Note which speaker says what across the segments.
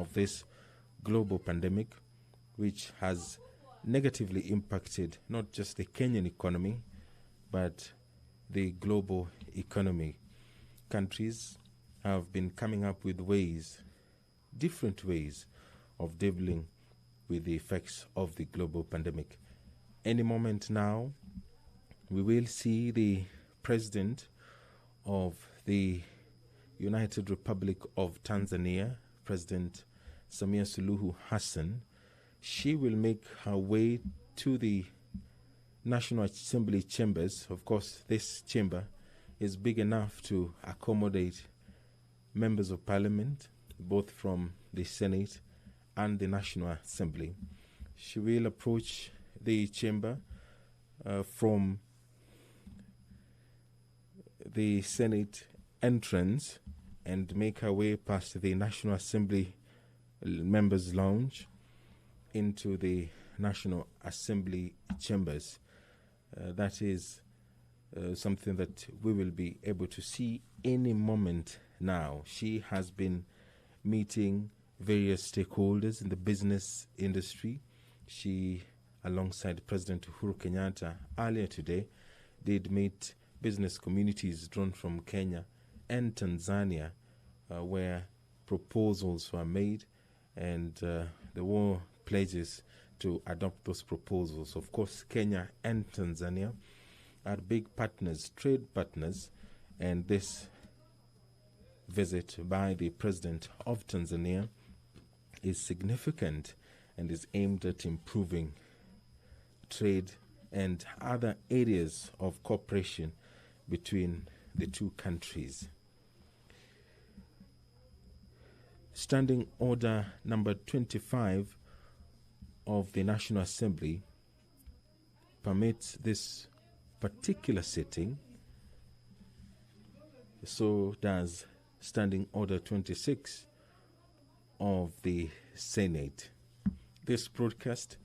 Speaker 1: of this global pandemic, which has negatively impacted not just the Kenyan economy, but the global economy. Countries have been coming up with different ways of dealing with the effects of the global pandemic. Any moment now, we will see the President of the United Republic of Tanzania, President Samia Suluhu Hassan. She will make her way to the National Assembly chambers. Of course, this chamber is big enough to accommodate members of parliament, both from the Senate and the National Assembly. She will approach the chamber from the Senate entrance and make her way past the National Assembly members' lounge into the National Assembly chambers. That is something that we will be able to see any moment now. She has been meeting various stakeholders in the business industry. She, alongside President Uhuru Kenyatta, earlier today, did meet business communities drawn from Kenya and Tanzania, where proposals were made, and there were pledges to adopt those proposals. Of course, Kenya and Tanzania are big partners, trade partners, and this visit by the President of Tanzania is significant and is aimed at improving trade and other areas of cooperation between the two countries. Standing Order number 25 of the National Assembly permits this particular sitting. So does Standing Order 26 of the Senate. This broadcast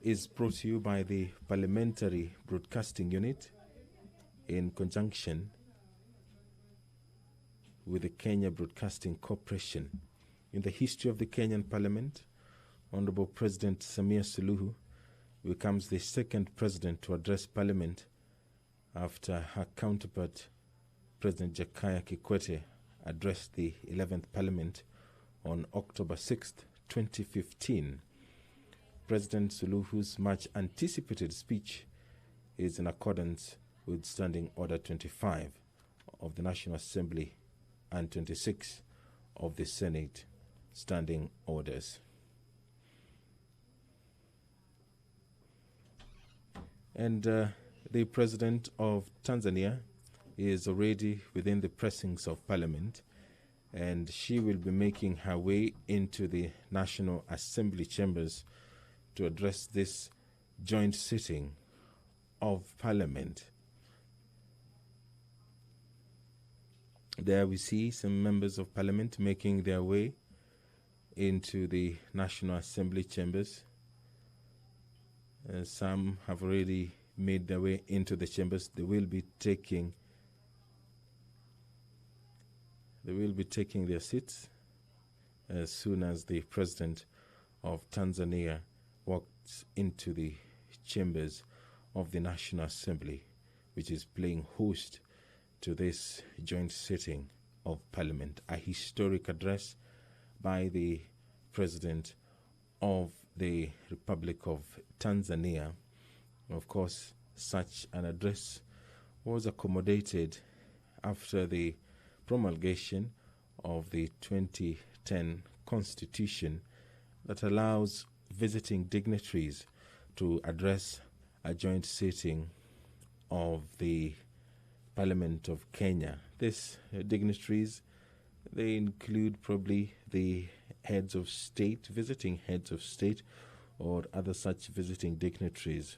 Speaker 1: is brought to you by the Parliamentary Broadcasting Unit in conjunction with the Kenya Broadcasting Corporation. In the history of the Kenyan Parliament, Honorable President Samia Suluhu becomes the second president to address Parliament after her counterpart, President Jakaya Kikwete, addressed the 11th Parliament on October 6, 2015. President Suluhu's much anticipated speech is in accordance with Standing Order 25 of the National Assembly and 26 of the Senate Standing Orders. And the President of Tanzania is already within the precincts of Parliament, and she will be making her way into the National Assembly chambers to address this joint sitting of Parliament. There we see some members of Parliament making their way into the National Assembly chambers. Some have already made their way into the chambers. They will be taking their seats as soon as the President of Tanzania walks into the chambers of the National Assembly, which is playing host to this joint sitting of Parliament. A historic address by the President of the Republic of Tanzania. Of course, such an address was accommodated after the promulgation of the 2010 Constitution that allows visiting dignitaries to address a joint sitting of the Parliament of Kenya. These dignitaries, they include probably the heads of state, visiting heads of state, or other such visiting dignitaries.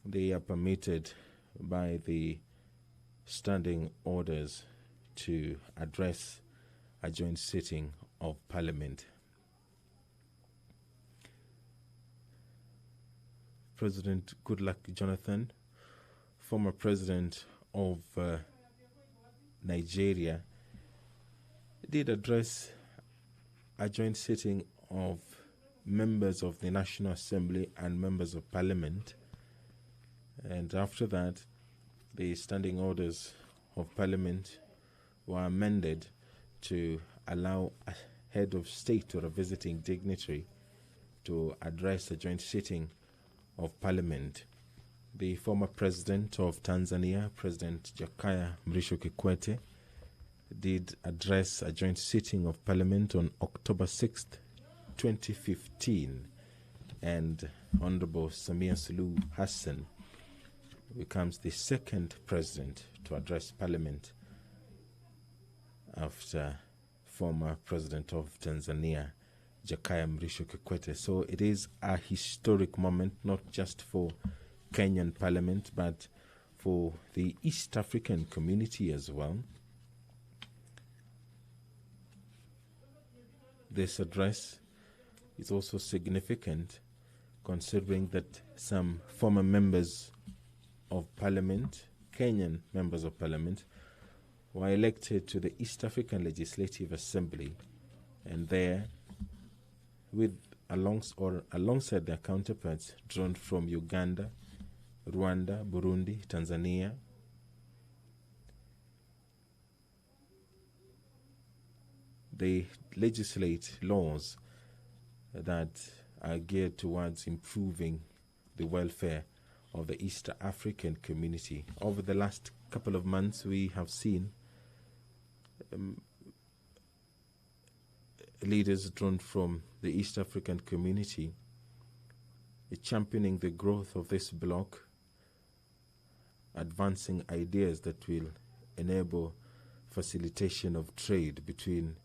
Speaker 1: They are permitted by the standing orders to address a joint sitting of Parliament. President Goodluck Jonathan, former president of Nigeria, did address a joint sitting of members of the National Assembly and members of Parliament. And after that, the standing orders of Parliament were amended to allow a head of state or a visiting dignitary to address a joint sitting of Parliament. The former president of Tanzania, President Jakaya Mrisho Kikwete, did address a joint sitting of Parliament on October 6th, 2015, and Honorable Samia Suluhu Hassan becomes the second president to address Parliament after former president of Tanzania, Jakaya Mrisho Kikwete. So it is a historic moment, not just for Kenyan Parliament, but for the East African community as well. This address is also significant considering that some former members of Parliament, Kenyan members of Parliament, were elected to the East African Legislative Assembly, and there, alongside their counterparts drawn from Uganda, Rwanda, Burundi, Tanzania, they legislate laws that are geared towards improving the welfare of the East African community. Over the last couple of months, we have seen leaders drawn from the East African community championing the growth of this bloc, advancing ideas that will enable facilitation of trade between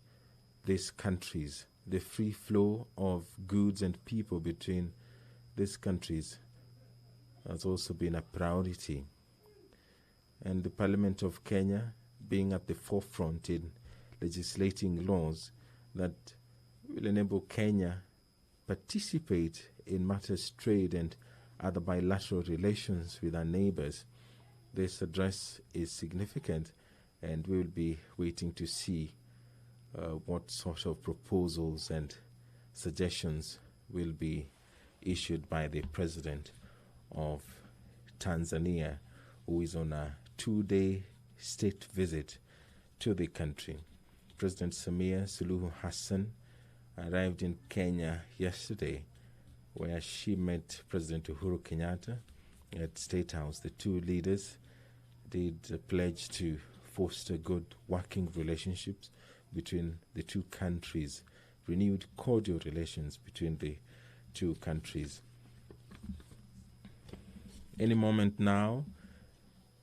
Speaker 1: these countries. The free flow of goods and people between these countries has also been a priority. And the Parliament of Kenya being at the forefront in legislating laws that will enable Kenya participate in matters trade and other bilateral relations with our neighbors. This address is significant, and we will be waiting to see what sort of proposals and suggestions will be issued by the President of Tanzania, who is on a 2-day state visit to the country. President Samia Suluhu Hassan arrived in Kenya yesterday, where she met President Uhuru Kenyatta at State House. The two leaders did pledge to foster good working relationships between the two countries, renewed cordial relations between the two countries. Any moment now,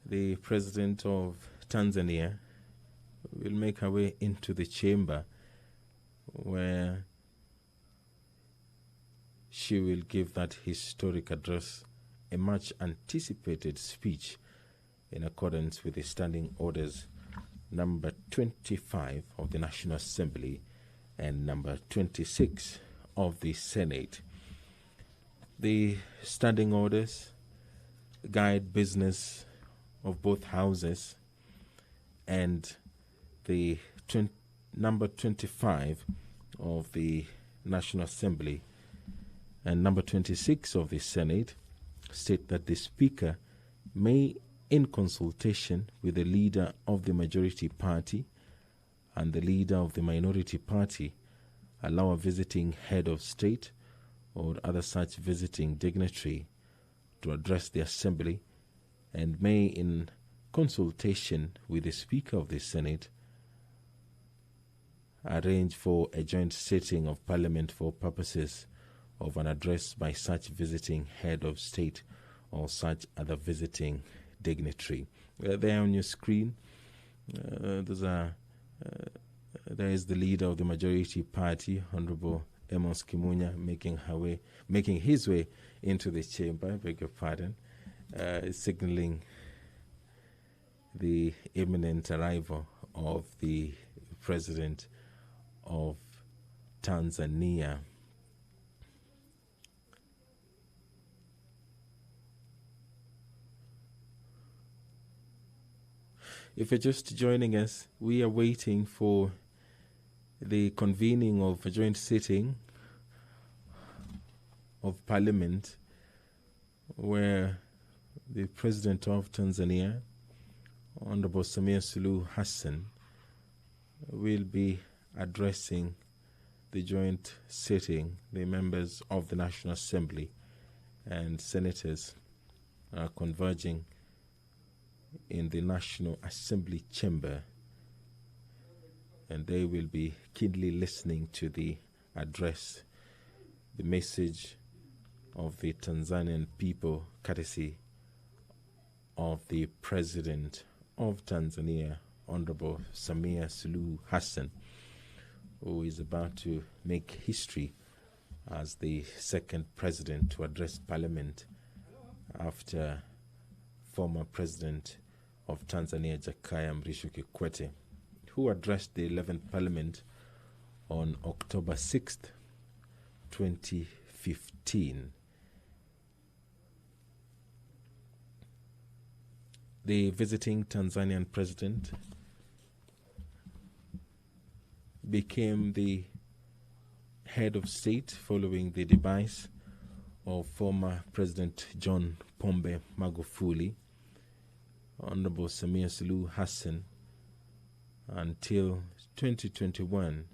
Speaker 1: the President of Tanzania will make her way into the chamber where she will give that historic address, a much anticipated speech in accordance with the standing orders number 25 of the National Assembly and number 26 of the Senate. The standing orders guide business of both houses, and the number 25 of the National Assembly and number 26 of the Senate state that the Speaker may, in consultation with the leader of the majority party and the leader of the minority party, allow a visiting head of state or other such visiting dignitary to address the Assembly, and may, in consultation with the Speaker of the Senate, arrange for a joint sitting of Parliament for purposes of an address by such visiting head of state or such other visiting dignitary. There on your screen, there is the leader of the majority party, Honorable Amos Kimunya, making his way into the chamber. I beg your pardon, signaling the imminent arrival of the President of Tanzania. If you're just joining us, we are waiting for the convening of a joint sitting of Parliament where the President of Tanzania, Honorable Samia Suluhu Hassan, will be addressing the joint sitting. The members of the National Assembly and senators are converging in the National Assembly chamber, and they will be keenly listening to the address, the message of the Tanzanian people, courtesy of the President of Tanzania, Honorable Samia Suluhu Hassan, who is about to make history as the second president to address Parliament after former President of Tanzania, Jakaya Mrisho Kikwete, who addressed the 11th Parliament on October 6th, 2015. The visiting Tanzanian president became the head of state following the demise of former President John Pombe Magufuli. Honorable Samia Suluhu Hassan, until 2021,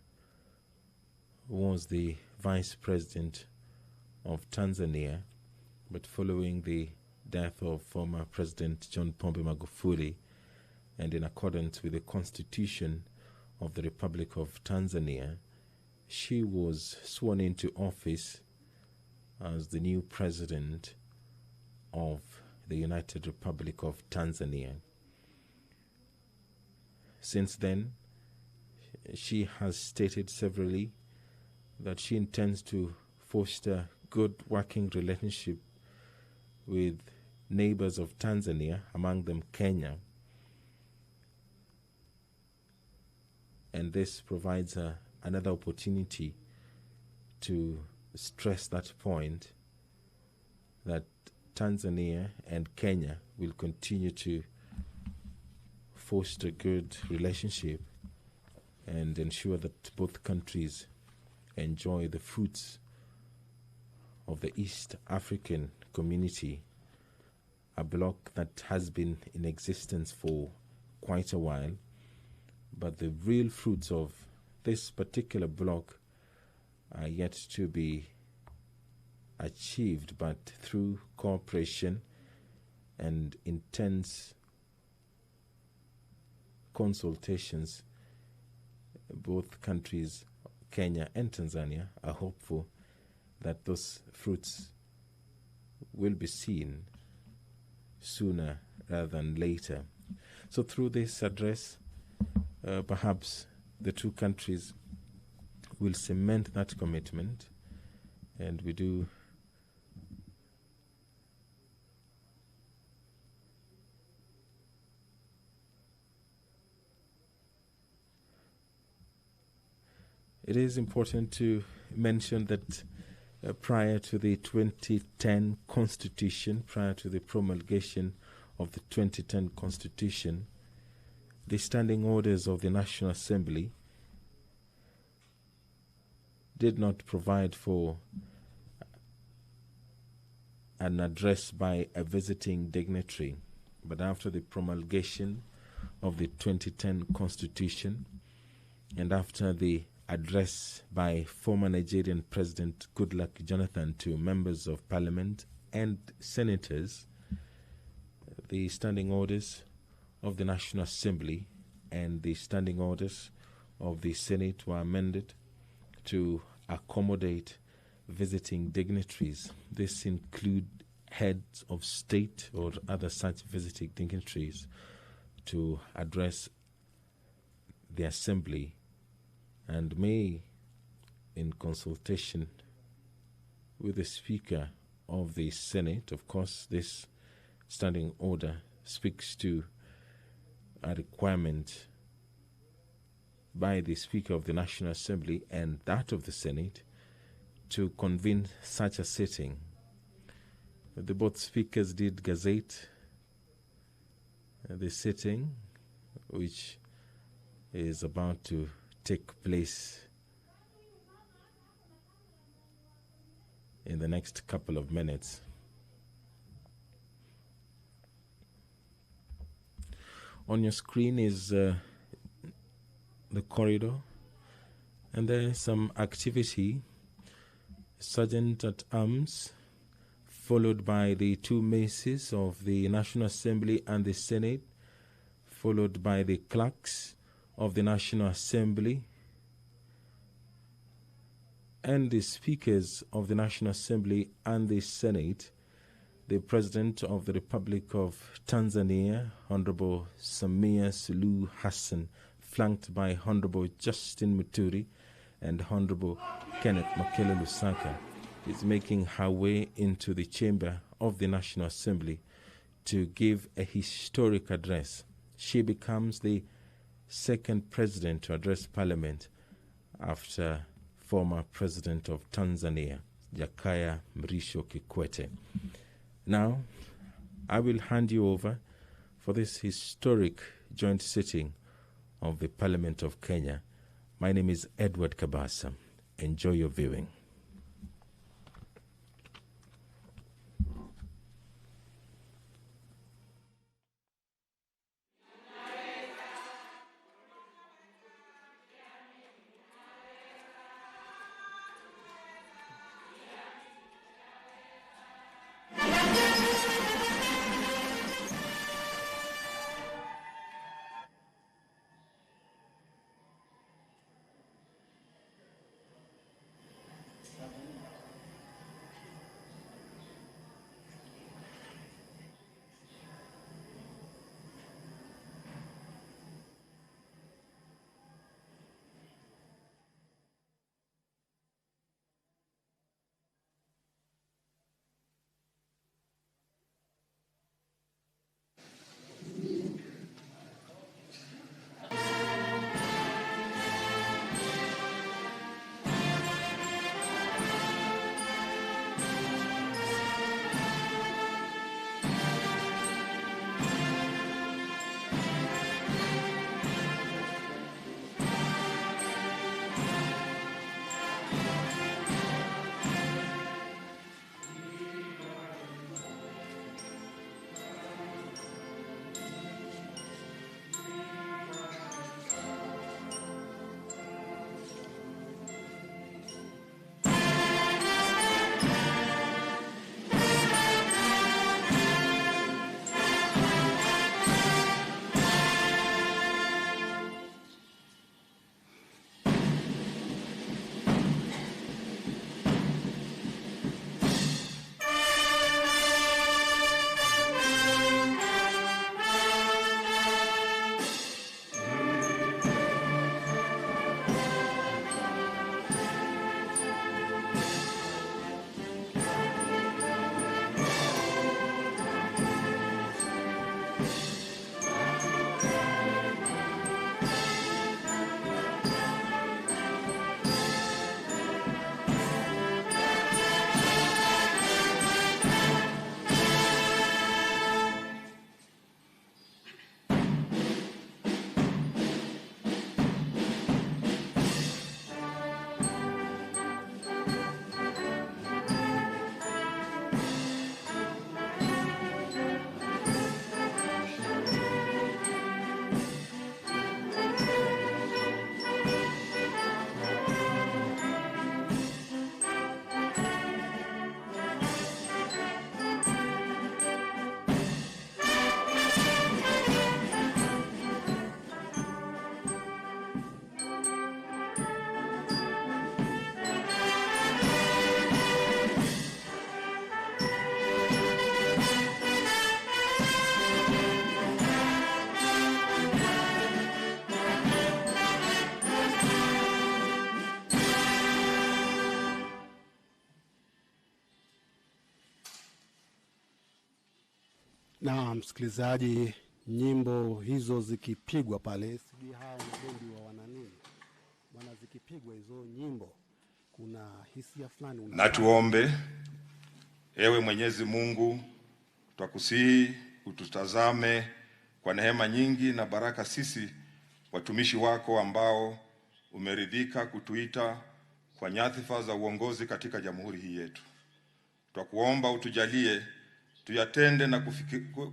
Speaker 1: was the vice president of Tanzania, but following the death of former President John Pombe Magufuli, and in accordance with the Constitution of the Republic of Tanzania, she was sworn into office as the new president of the United Republic of Tanzania. Since then, she has stated severally that she intends to foster good working relationship with neighbors of Tanzania, among them Kenya. And this provides her another opportunity to stress that point, that Tanzania and Kenya will continue to foster good relationship and ensure that both countries enjoy the fruits of the East African community, a bloc that has been in existence for quite a while, but the real fruits of this particular bloc are yet to be achieved, but through cooperation and intense consultations, both countries, Kenya and Tanzania, are hopeful that those fruits will be seen sooner rather than later. So through this address, perhaps the two countries will cement that commitment, and we do it is important to mention that prior to the 2010 Constitution, prior to the promulgation of the 2010 Constitution, the standing orders of the National Assembly did not provide for an address by a visiting dignitary. But after the promulgation of the 2010 Constitution and after the address by former Nigerian President Goodluck Jonathan to members of Parliament and senators, the standing orders of the National Assembly and the standing orders of the Senate were amended to accommodate visiting dignitaries. This include heads of state or other such visiting dignitaries to address the Assembly, and may, in consultation with the Speaker of the Senate, of course, this standing order speaks to a requirement by the Speaker of the National Assembly and that of the Senate to convene such a sitting. The both speakers did gazette the sitting, which is about to take place in the next couple of minutes. On your screen is the corridor, and there's some activity. Sergeant at Arms, followed by the two maces of the National Assembly and the Senate, followed by the clerks of the National Assembly and the speakers of the National Assembly and the Senate, the President of the Republic of Tanzania, Honorable Samia Suluhu Hassan, flanked by Honorable Justin Muturi and Honorable Kenneth Makele Lusaka, is making her way into the chamber of the National Assembly to give a historic address. She becomes the second president to address Parliament after former President of Tanzania, Jakaya Mrisho Kikwete. Now, I will hand you over for this historic joint sitting of the Parliament of Kenya. My name is Edward Kabasa. Enjoy your viewing.
Speaker 2: Na msikilizaji, nyimbo hizo zikipigwa pale, sijui hao mabendi wa wananini bwana, zikipigwa hizo nyimbo kuna hisia fulani.
Speaker 3: Na tuombe. Ewe Mwenyezi Mungu, twakusihi ututazame kwa neema nyingi na baraka sisi watumishi wako ambao umeridhika kutuita kwa nyadhifa za uongozi katika jamhuri hii yetu. Twakuomba utujalie tuyatende na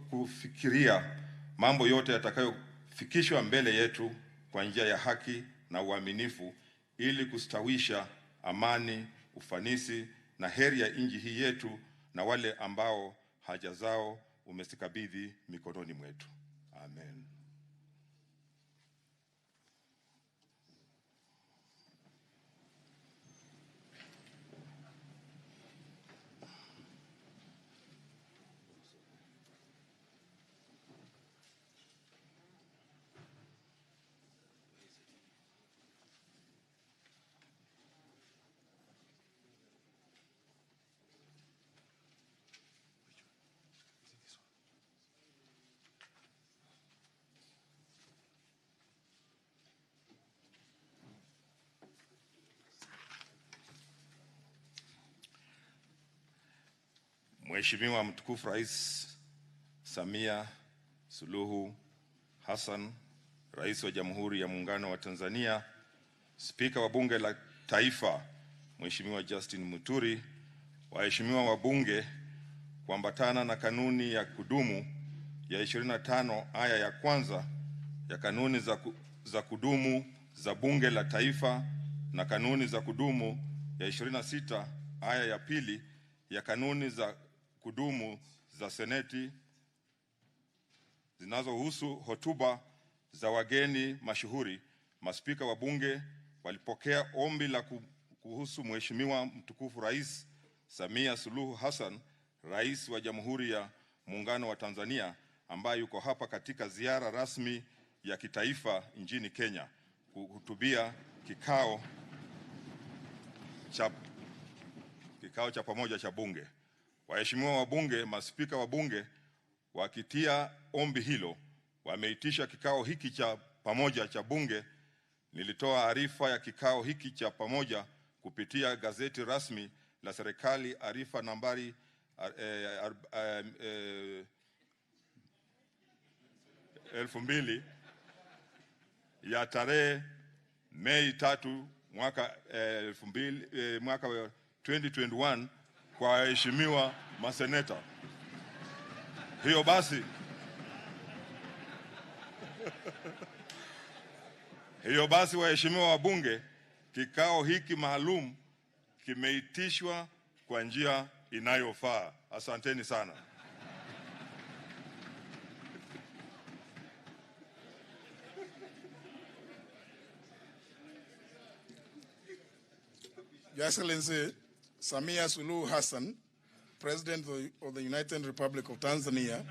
Speaker 3: kufikiria mambo yote yatakayofikishwa mbele yetu kwa njia ya haki na uaminifu, ili kustawisha amani, ufanisi na heri ya nchi hii yetu na wale ambao haja zao umesikabidhi mikononi mwetu. Amen. Mheshimiwa Mtukufu Rais Samia Suluhu Hassan, Rais wa Jamhuri ya Muungano wa Tanzania, Spika wa Bunge la Taifa Mheshimiwa Justin Muturi, waheshimiwa wabunge, kuambatana na kanuni ya kudumu ya 25 aya ya kwanza ya kanuni za kudumu za Bunge la Taifa na kanuni za kudumu ya 26 aya ya pili ya kanuni za kudumu za Seneti zinazohusu hotuba za wageni mashuhuri, maspika wa bunge walipokea ombi la kuhusu Mheshimiwa Mtukufu Rais Samia Suluhu Hassan, Rais wa Jamhuri ya Muungano wa Tanzania, ambaye yuko hapa katika ziara rasmi ya kitaifa nchini Kenya, kuhutubia kikao cha pamoja cha bunge. Waheshimiwa wabunge, maspika wa bunge wakitia ombi hilo, wameitisha kikao hiki cha pamoja cha bunge. Nilitoa arifa ya kikao hiki cha pamoja kupitia gazeti rasmi la serikali, arifa nambari 2000 ya tarehe Mei 3 mwaka 2021 kwa waheshimiwa maseneta. Hiyo basi waheshimiwa wabunge, kikao hiki maalum kimeitishwa kwa njia inayofaa. Asanteni sana.
Speaker 4: Your Excellency Samia Suluhu Hassan, President of the United Republic of Tanzania,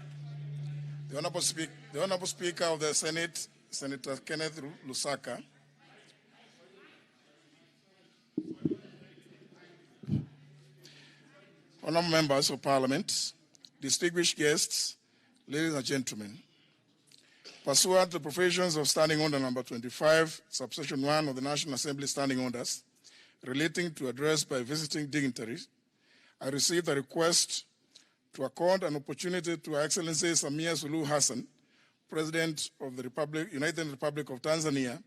Speaker 4: the Honorable Speaker of the Senate, Senator Kenneth Lusaka, Honorable Members of Parliament, distinguished guests, ladies and gentlemen, pursuant to the provisions of Standing Order Number 25, Subsection 1 of the National Assembly Standing Orders, relating to address by visiting dignitaries, I received a request to accord an opportunity to Her Excellency Samia Suluhu Hassan, President of the United Republic of Tanzania,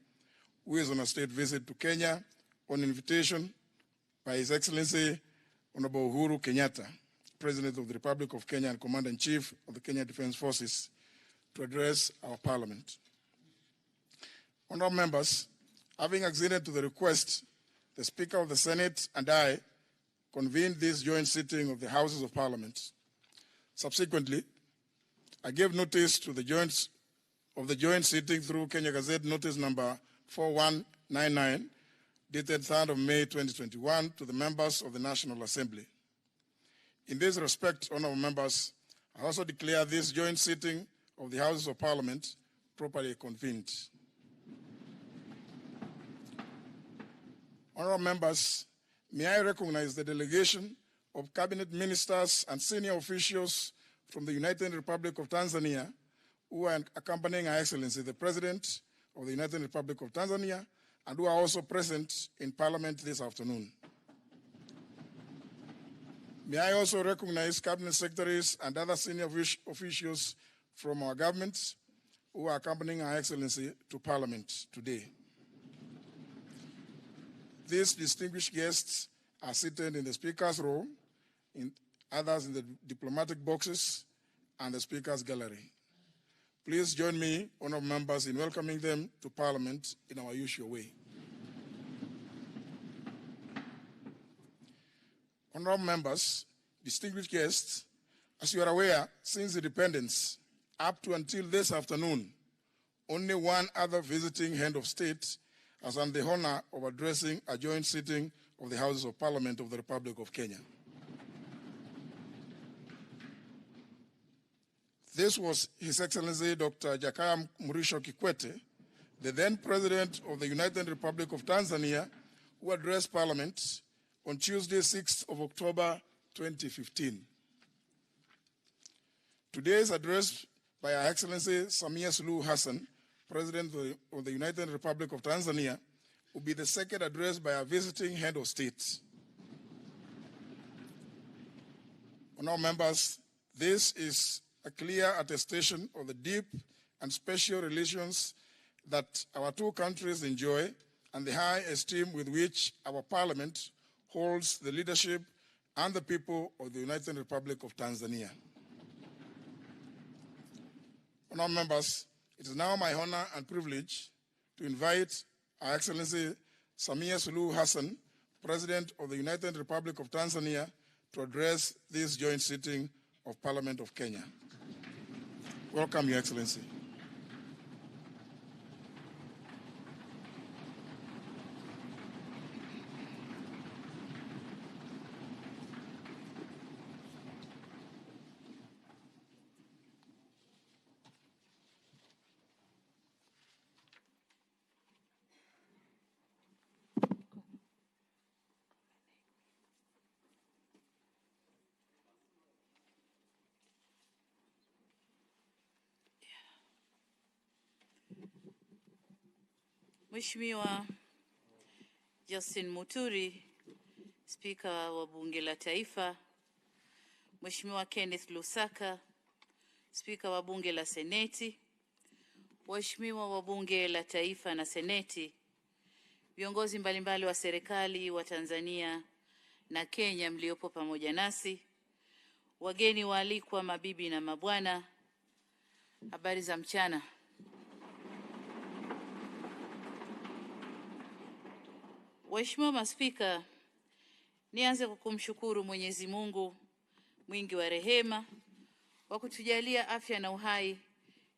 Speaker 4: who is on a state visit to Kenya on invitation by His Excellency Honorable Uhuru Kenyatta, President of the Republic of Kenya and Commander-in-Chief of the Kenya Defense Forces, to address our Parliament. Honorable members, having acceded to the request, the Speaker of the Senate and I convened this joint sitting of the Houses of Parliament. Subsequently, I gave notice to the joint sitting through Kenya Gazette Notice Number 4199, dated 3rd of May 2021, to the members of the National Assembly. In this respect, honorable members, I also declare this joint sitting of the Houses of Parliament properly convened. Honorable members, may I recognize the delegation of cabinet ministers and senior officials from the United Republic of Tanzania who are accompanying Her Excellency, the President of the United Republic of Tanzania, and who are also present in Parliament this afternoon. May I also recognize cabinet secretaries and other senior officials from our government who are accompanying Her Excellency to Parliament today. These distinguished guests are seated in the Speaker's row, others in the diplomatic boxes and the Speaker's gallery. Please join me, honourable members, in welcoming them to Parliament in our usual way. Honourable members, distinguished guests, as you are aware, since independence up to until this afternoon, only one other visiting head of state has had the honour of addressing a joint sitting of the Houses of Parliament of the Republic of Kenya. This was His Excellency Dr. Jakaya Mrisho Kikwete, the then President of the United Republic of Tanzania, who addressed Parliament on Tuesday, 6th of October 2015. Today's address by Her Excellency Samia Suluhu Hassan, President of the United Republic of Tanzania, will be the second address by a visiting head of state. Honourable members, this is a clear attestation of the deep and special relations that our two countries enjoy and the high esteem with which our Parliament holds the leadership and the people of the United Republic of Tanzania. Honourable members, it is now my honor and privilege to invite Her Excellency Samia Suluhu Hassan, President of the United Republic of Tanzania, to address this joint sitting of Parliament of Kenya. Welcome, Your Excellency.
Speaker 5: Mheshimiwa Justin Muturi, Spika wa Bunge la Taifa, Mheshimiwa Kenneth Lusaka, Spika wa Bunge la Seneti, Waheshimiwa wa Bunge la Taifa na Seneti, viongozi mbalimbali wa serikali wa Tanzania na Kenya mliopo pamoja nasi, wageni waalikwa, mabibi na mabwana, habari za mchana. Waheshimiwa maspika, nianze kwa kumshukuru Mwenyezi Mungu mwingi wa rehema kwa kutujalia afya na uhai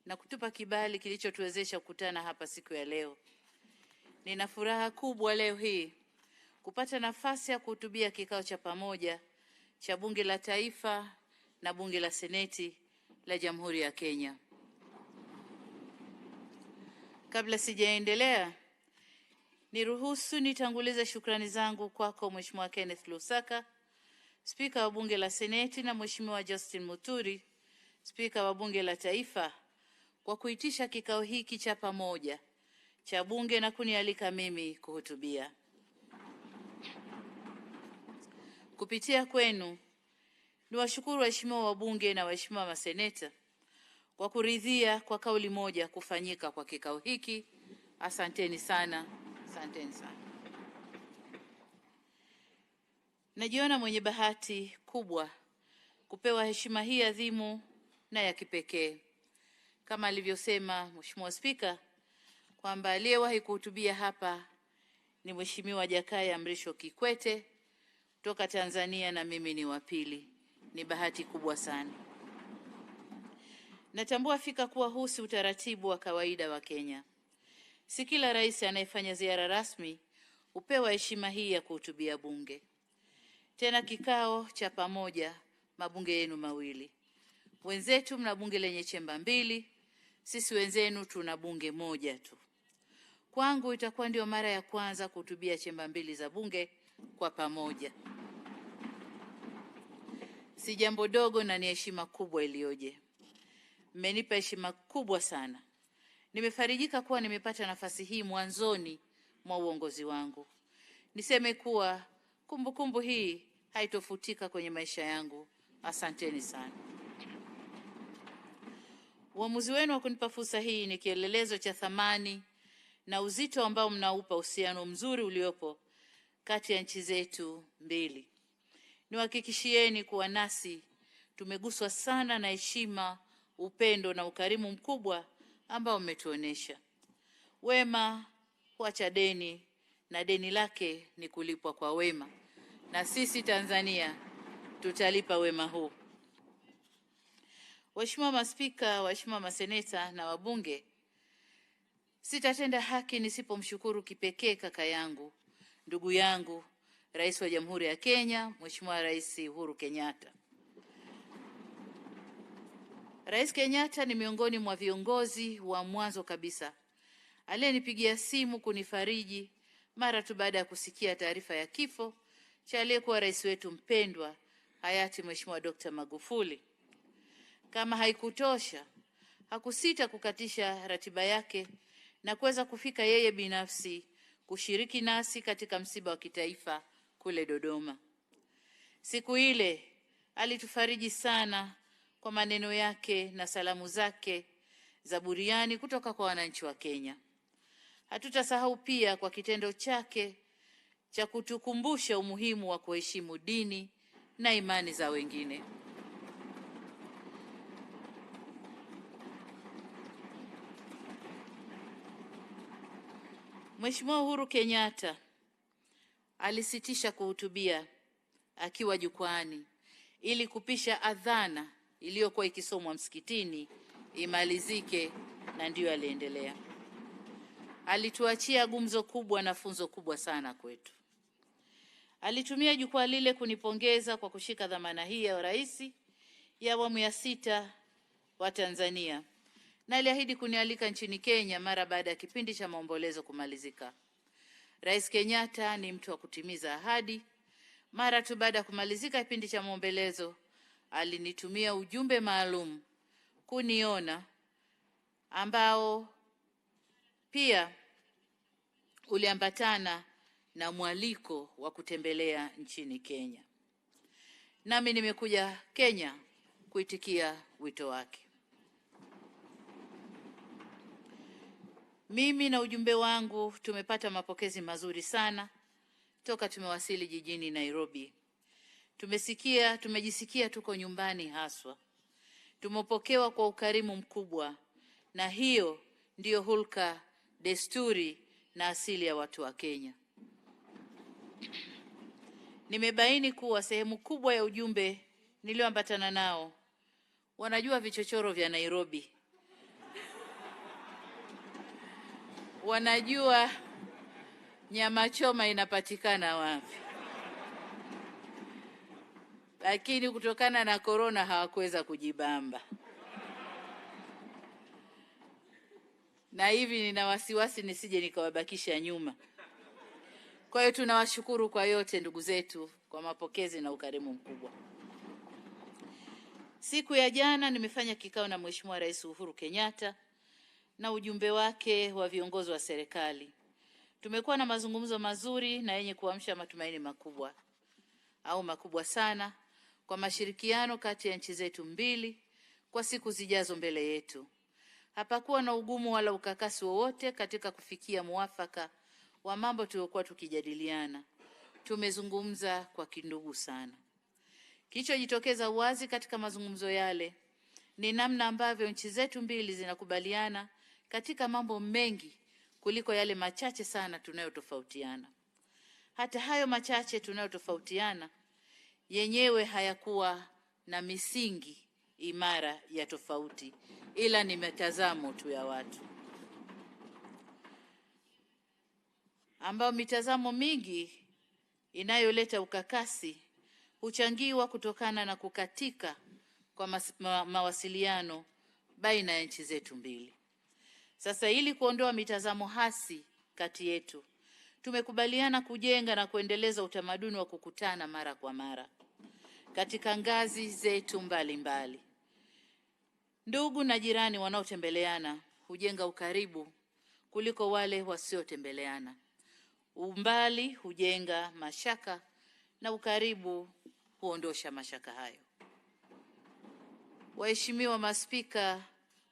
Speaker 5: na kutupa kibali kilichotuwezesha kukutana hapa siku ya leo. Nina furaha kubwa leo hii kupata nafasi ya kuhutubia kikao cha pamoja cha Bunge la Taifa na Bunge la Seneti la Jamhuri ya Kenya. Kabla sijaendelea, niruhusu nitangulize shukrani zangu kwako Mheshimiwa Kenneth Lusaka, Spika wa Bunge la Seneti, na Mheshimiwa Justin Muturi, Spika wa Bunge la Taifa, kwa kuitisha kikao hiki cha pamoja cha Bunge na kunialika mimi kuhutubia. Kupitia kwenu, niwashukuru waheshimiwa wabunge na waheshimiwa maseneta kwa kuridhia kwa kauli moja kufanyika kwa kikao hiki. Asanteni sana. Asanteni sana. Najiona mwenye bahati kubwa kupewa heshima hii adhimu na ya kipekee. Kama alivyosema Mheshimiwa Spika kwamba aliyewahi kuhutubia hapa ni Mheshimiwa Jakaya Mrisho Kikwete kutoka Tanzania na mimi ni wa pili. Ni bahati kubwa sana. Natambua fika kuwa huu si utaratibu wa kawaida wa Kenya. Si kila rais anayefanya ziara rasmi hupewa heshima hii ya kuhutubia bunge. Tena kikao cha pamoja mabunge yenu mawili. Wenzetu mna bunge lenye chemba mbili, sisi wenzenu tuna bunge moja tu. Kwangu itakuwa ndio mara ya kwanza kuhutubia chemba mbili za bunge kwa pamoja. Si jambo dogo na ni heshima kubwa iliyoje. Mmenipa heshima kubwa sana. Nimefarijika kuwa nimepata nafasi hii mwanzoni mwa uongozi wangu. Niseme kuwa kumbukumbu hii haitofutika kwenye maisha yangu. Asanteni sana. Uamuzi wenu wa kunipa fursa hii ni kielelezo cha thamani na uzito ambao mnaupa uhusiano mzuri uliopo kati ya nchi zetu mbili. Niwahakikishieni kuwa nasi tumeguswa sana na heshima, upendo na ukarimu mkubwa ambao umetuonesha. Wema huacha deni na deni lake ni kulipwa kwa wema, na sisi Tanzania tutalipa wema huu. Waheshimiwa maspika, waheshimiwa maseneta na wabunge, sitatenda haki nisipomshukuru kipekee kaka yangu, ndugu yangu, Rais wa Jamhuri ya Kenya, Mheshimiwa Rais Uhuru Kenyatta. Rais Kenyatta ni miongoni mwa viongozi wa mwanzo kabisa aliyenipigia simu kunifariji mara tu baada ya kusikia taarifa ya kifo cha aliyekuwa rais wetu mpendwa hayati Mheshimiwa Dr. Magufuli. Kama haikutosha, hakusita kukatisha ratiba yake na kuweza kufika yeye binafsi kushiriki nasi katika msiba wa kitaifa kule Dodoma. Siku ile alitufariji sana kwa maneno yake na salamu zake za buriani kutoka kwa wananchi wa Kenya. Hatutasahau pia kwa kitendo chake cha kutukumbusha umuhimu wa kuheshimu dini na imani za wengine. Mheshimiwa Uhuru Kenyatta alisitisha kuhutubia akiwa jukwani ili kupisha adhana iliyokuwa ikisomwa msikitini imalizike, na ndiyo aliendelea. Alituachia gumzo kubwa na funzo kubwa sana kwetu. Alitumia jukwaa lile kunipongeza kwa kushika dhamana hii ya rais ya awamu ya 6 wa Tanzania, na aliahidi kunialika nchini Kenya mara baada ya kipindi cha maombolezo kumalizika. Rais Kenyatta ni mtu wa kutimiza ahadi. Mara tu baada ya kumalizika kipindi cha maombolezo, alinitumia ujumbe maalum kuniona, ambao pia uliambatana na mwaliko wa kutembelea nchini Kenya. Nami nimekuja Kenya kuitikia wito wake. Mimi na ujumbe wangu tumepata mapokezi mazuri sana toka tumewasili jijini Nairobi. Tumejisikia tuko nyumbani haswa. Tumepokewa kwa ukarimu mkubwa, na hiyo ndiyo hulka, desturi na asili ya watu wa Kenya. Nimebaini kuwa sehemu kubwa ya ujumbe nilioambatana nao wanajua vichochoro vya Nairobi. Wanajua nyama choma inapatikana wapi. Lakini kutokana na corona hawakuweza kujibamba. Na hivi nina wasiwasi nisije nikawabakisha nyuma. Kwa hiyo tunawashukuru kwa yote ndugu zetu kwa mapokezi na ukarimu mkubwa. Siku ya jana nimefanya kikao na Mheshimiwa Rais Uhuru Kenyatta na ujumbe wake wa viongozi wa serikali. Tumekuwa na mazungumzo mazuri na yenye kuamsha matumaini makubwa sana kwa mashirikiano kati ya nchi zetu mbili kwa siku zijazo mbele yetu. Hapakuwa na ugumu wala ukakasi wowote katika kufikia muafaka wa mambo tuliokuwa tukijadiliana. Tumezungumza kwa kindugu sana. Kilichojitokeza wazi katika mazungumzo yale ni namna ambavyo nchi zetu mbili zinakubaliana katika mambo mengi kuliko yale machache sana tunayotofautiana. Hata hayo machache tunayotofautiana yenyewe hayakuwa na misingi imara ya tofauti, ila ni mitazamo tu ya watu, ambao mitazamo mingi inayoleta ukakasi huchangiwa kutokana na kukatika kwa mawasiliano baina ya nchi zetu mbili. Sasa ili kuondoa mitazamo hasi kati yetu, tumekubaliana kujenga na kuendeleza utamaduni wa kukutana mara kwa mara katika ngazi zetu mbalimbali. Ndugu na jirani wanaotembeleana hujenga ukaribu kuliko wale wasiotembeleana. Umbali hujenga mashaka na ukaribu huondosha mashaka hayo. Waheshimiwa maspika,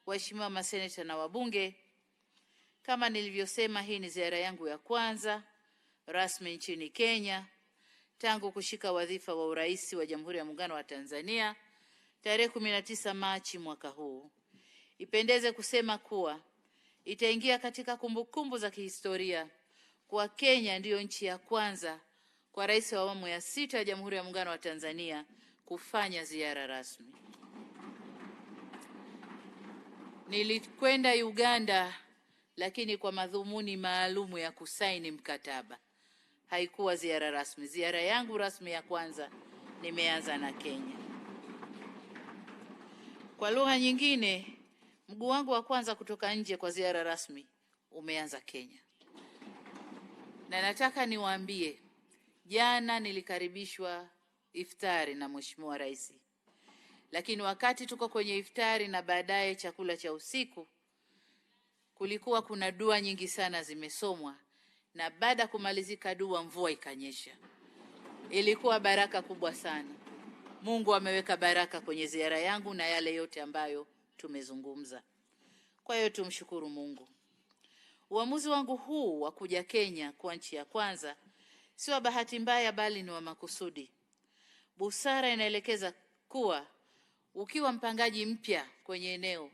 Speaker 5: waheshimiwa maseneta na wabunge, kama nilivyosema, hii ni ziara yangu ya kwanza rasmi nchini Kenya tangu kushika wadhifa wa urais wa Jamhuri ya Muungano wa Tanzania tarehe 19 Machi mwaka huu. Ipendeze kusema kuwa itaingia katika kumbukumbu za kihistoria kwa Kenya ndiyo nchi ya kwanza kwa rais wa awamu ya 6 ya Jamhuri ya Muungano wa Tanzania kufanya ziara rasmi. Nilikwenda Uganda lakini kwa madhumuni maalumu ya kusaini mkataba. Haikuwa ziara rasmi. Ziara yangu rasmi ya kwanza nimeanza na Kenya. Kwa lugha nyingine, mguu wangu wa kwanza kutoka nje kwa ziara rasmi umeanza Kenya. Na nataka niwaambie, jana nilikaribishwa iftari na Mheshimiwa Rais. Lakini wakati tuko kwenye iftari na baadaye chakula cha usiku, kulikuwa kuna dua nyingi sana zimesomwa, na baada kumalizika dua mvua ikanyesha. Ilikuwa baraka kubwa sana. Mungu ameweka baraka kwenye ziara yangu na yale yote ambayo tumezungumza. Kwa hiyo tumshukuru Mungu. Uamuzi wangu huu wa kuja Kenya kwa nchi ya kwanza si wa bahati mbaya, bali ni wa makusudi. Busara inaelekeza kuwa ukiwa mpangaji mpya kwenye eneo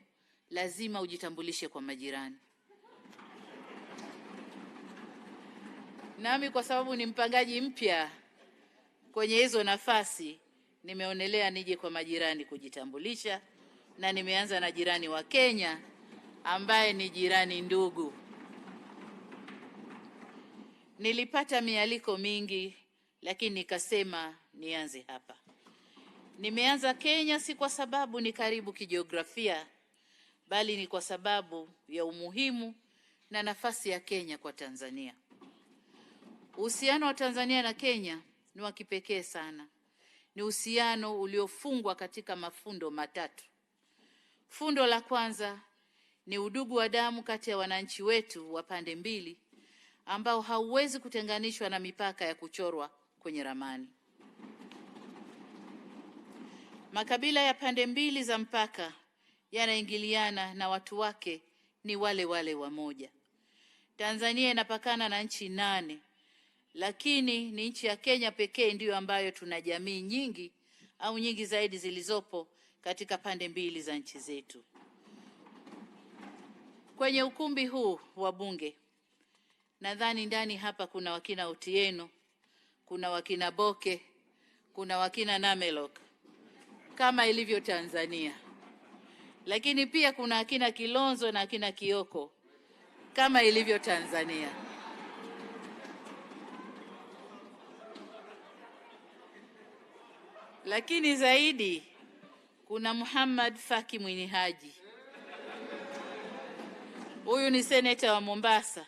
Speaker 5: lazima ujitambulishe kwa majirani. Nami kwa sababu ni mpangaji mpya kwenye hizo nafasi, nimeonelea nije kwa majirani kujitambulisha, na nimeanza na jirani wa Kenya ambaye ni jirani ndugu. Nilipata mialiko mingi lakini nikasema nianze hapa. Nimeanza Kenya si kwa sababu ni karibu kijiografia, bali ni kwa sababu ya umuhimu na nafasi ya Kenya kwa Tanzania. Uhusiano wa Tanzania na Kenya ni wa kipekee sana. Ni uhusiano uliofungwa katika mafundo matatu. Fundo la kwanza ni udugu wa damu kati ya wananchi wetu wa pande mbili ambao hauwezi kutenganishwa na mipaka ya kuchorwa kwenye ramani. Makabila ya pande mbili za mpaka yanaingiliana na watu wake ni wale wale wamoja. Tanzania inapakana na nchi 8, lakini ni nchi ya Kenya pekee ndiyo ambayo tuna jamii nyingi au nyingi zaidi zilizopo katika pande mbili za nchi zetu. Kwenye ukumbi huu wa bunge, nadhani ndani hapa kuna wakina Otieno, kuna wakina Boke, kuna wakina Namelok kama ilivyo Tanzania. Lakini pia kuna akina Kilonzo na akina Kioko kama ilivyo Tanzania. Lakini zaidi kuna Muhammad Faki Mwini Haji. Huyu ni seneta wa Mombasa,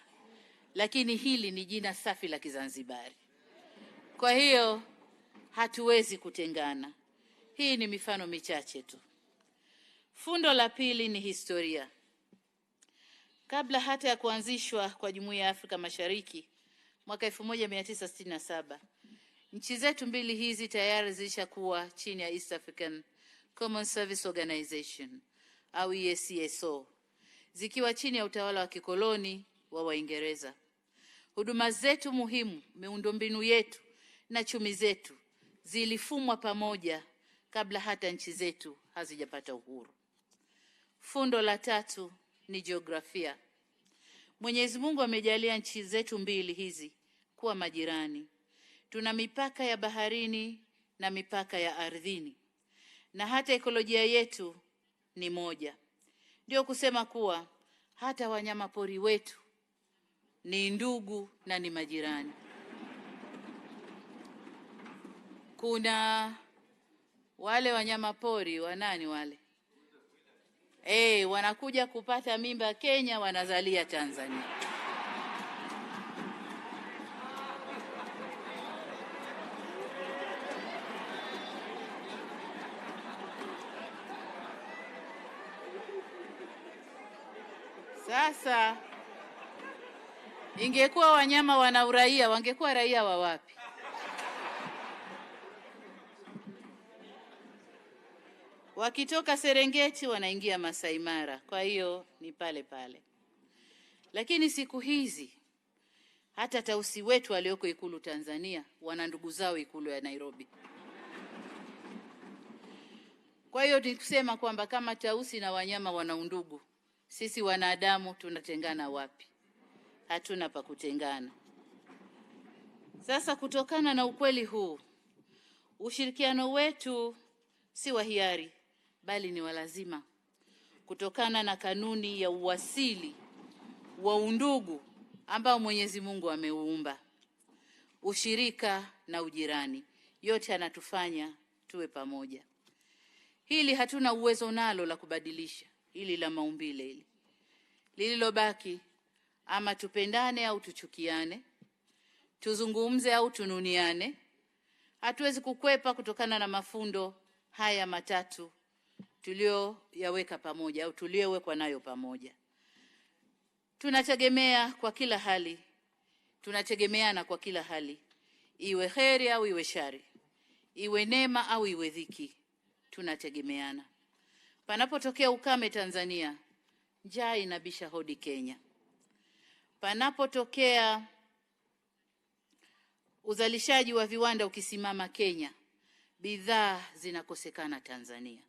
Speaker 5: lakini hili ni jina safi la Kizanzibari. Kwa hiyo hatuwezi kutengana. Hii ni mifano michache tu. Fundo la pili ni historia. Kabla hata ya kuanzishwa kwa Jumuiya ya Afrika Mashariki mwaka 1967, nchi zetu mbili hizi tayari zilishakuwa chini ya East African Common Service Organization au EACSO, zikiwa chini ya utawala wa kikoloni wa Waingereza. Huduma zetu muhimu, miundombinu yetu na chumi zetu zilifumwa pamoja kabla hata nchi zetu hazijapata uhuru. Fundo la tatu ni jiografia. Mwenyezi Mungu amejalia nchi zetu mbili hizi kuwa majirani. Tuna mipaka ya baharini na mipaka ya ardhini, na hata ekolojia yetu ni moja. Ndio kusema kuwa hata wanyama pori wetu ni ndugu na ni majirani. Kuna wale wanyama pori wanani wale? Wanakuja kupata mimba Kenya, wanazalia Tanzania. Sasa ingekuwa wanyama wana uraia, wangekuwa raia wa wapi? Wakitoka Serengeti wanaingia Masai Mara, kwa hiyo ni pale pale. Lakini siku hizi hata tausi wetu walioko Ikulu Tanzania wana ndugu zao Ikulu ya Nairobi. Kwa hiyo ni kusema kwamba kama tausi na wanyama wana undugu, sisi wanadamu tunatengana wapi? Hatuna pa kutengana. Sasa kutokana na ukweli huu, ushirikiano wetu si wa hiari bali ni wa lazima, kutokana na kanuni ya uasili wa undugu ambao Mwenyezi Mungu ameuumba. Ushirika na ujirani, yote yanatufanya tuwe pamoja. Hili hatuna uwezo nalo la kubadilisha, hili la maumbile hili. Lililobaki, ama tupendane au tuchukiane, tuzungumze au tununiane, hatuwezi kukwepa kutokana na mafundo haya matatu tulioyaweka pamoja au tuliowekwa nayo pamoja. Tunategemeana kwa kila hali, iwe heri au iwe shari, iwe neema au iwe dhiki, tunategemeana. Panapotokea ukame Tanzania, njaa inabisha hodi Kenya. Panapotokea uzalishaji wa viwanda ukisimama Kenya, bidhaa zinakosekana Tanzania.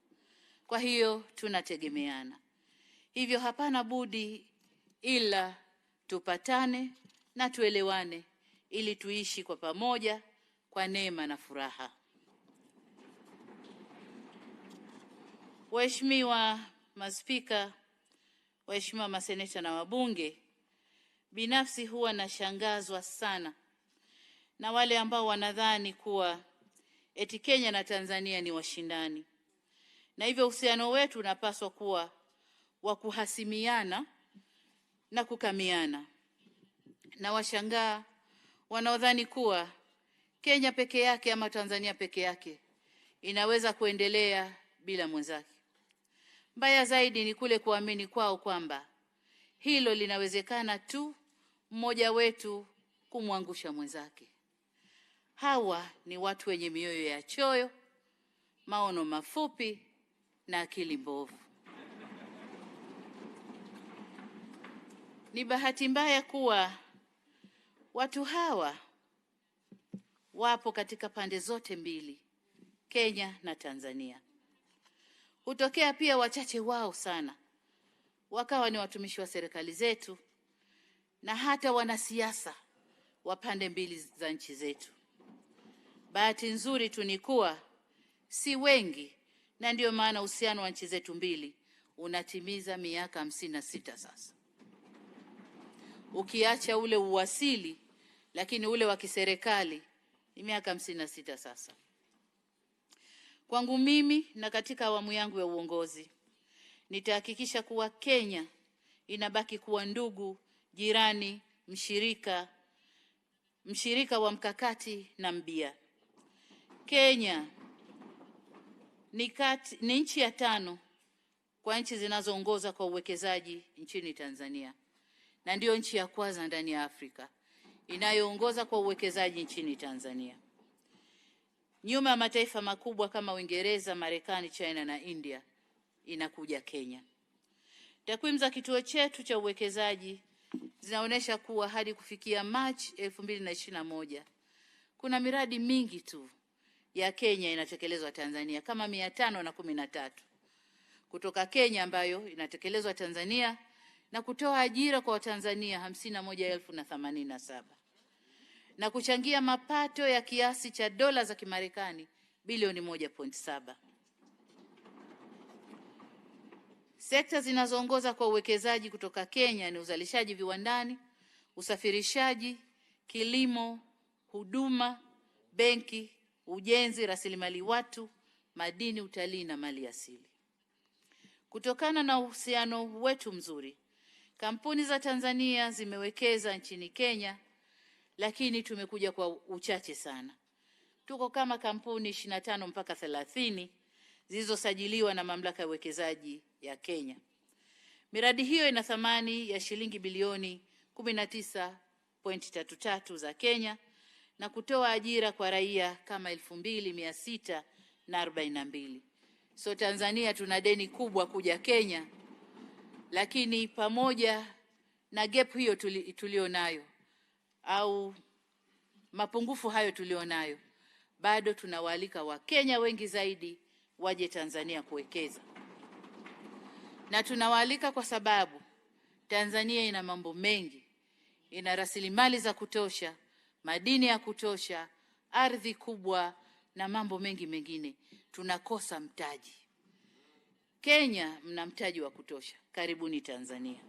Speaker 5: Kwa hiyo tunategemeana. Hivyo hapana budi ila tupatane na tuelewane ili tuishi kwa pamoja kwa neema na furaha. Waheshimiwa maspika, waheshimiwa maseneta na wabunge, binafsi huwa nashangazwa sana na wale ambao wanadhani kuwa eti Kenya na Tanzania ni washindani, na hivyo uhusiano wetu unapaswa kuwa wa kuhasimiana na kukamiana. Na washangaa wanaodhani kuwa Kenya peke yake ama Tanzania peke yake inaweza kuendelea bila mwenzake. Mbaya zaidi ni kule kuamini kwao kwamba hilo linawezekana tu mmoja wetu kumwangusha mwenzake. Hawa ni watu wenye mioyo ya choyo, maono mafupi na akili mbovu. Ni bahati mbaya kuwa watu hawa wapo katika pande zote mbili, Kenya na Tanzania. Hutokea pia wachache wao sana wakawa ni watumishi wa serikali zetu na hata wanasiasa wa pande mbili za nchi zetu. Bahati nzuri tu ni kuwa si wengi, na ndio maana uhusiano wa nchi zetu mbili unatimiza miaka 56 sasa. Ukiacha ule uwasili, lakini ule wa kiserikali ni miaka 56 sasa. Kwangu mimi na katika awamu yangu ya uongozi, nitahakikisha kuwa Kenya inabaki kuwa ndugu, jirani, mshirika wa mkakati na mbia. Kenya ni nchi ya 5 kwa nchi zinazoongoza kwa uwekezaji nchini Tanzania, na ndio nchi ya kwanza ndani ya Afrika inayoongoza kwa uwekezaji nchini Tanzania. Nyuma ya mataifa makubwa kama Uingereza, Marekani, China na India inakuja Kenya. Takwimu za kituo chetu cha uwekezaji zinaonyesha kuwa hadi kufikia Machi 2021 kuna miradi mingi tu ya Kenya inatekelezwa Tanzania, kama 513 kutoka Kenya ambayo inatekelezwa Tanzania na kutoa ajira kwa Watanzania 51,087 na kuchangia mapato ya kiasi cha dola za Kimarekani bilioni 1.7. Sekta zinazoongoza kwa uwekezaji kutoka Kenya ni uzalishaji viwandani, usafirishaji, kilimo, huduma, benki, ujenzi, rasilimali watu, madini, utalii na mali asili. Kutokana na uhusiano wetu mzuri, kampuni za Tanzania zimewekeza nchini Kenya, lakini tumekuja kwa uchache sana. Tuko kama kampuni 25 mpaka 30 zilizosajiliwa na mamlaka ya uwekezaji ya Kenya. Miradi hiyo ina thamani ya shilingi bilioni 19.33 za Kenya na kutoa ajira kwa raia kama 2642. So Tanzania tuna deni kubwa kuja Kenya, lakini pamoja na gap hiyo tulio nayo, au mapungufu hayo tulionayo, bado tunawaalika Wakenya wengi zaidi waje Tanzania kuwekeza. Na tunawaalika kwa sababu Tanzania ina mambo mengi, ina rasilimali za kutosha, madini ya kutosha, ardhi kubwa na mambo mengi mengine. Tunakosa mtaji. Kenya mna mtaji wa kutosha. Karibuni Tanzania.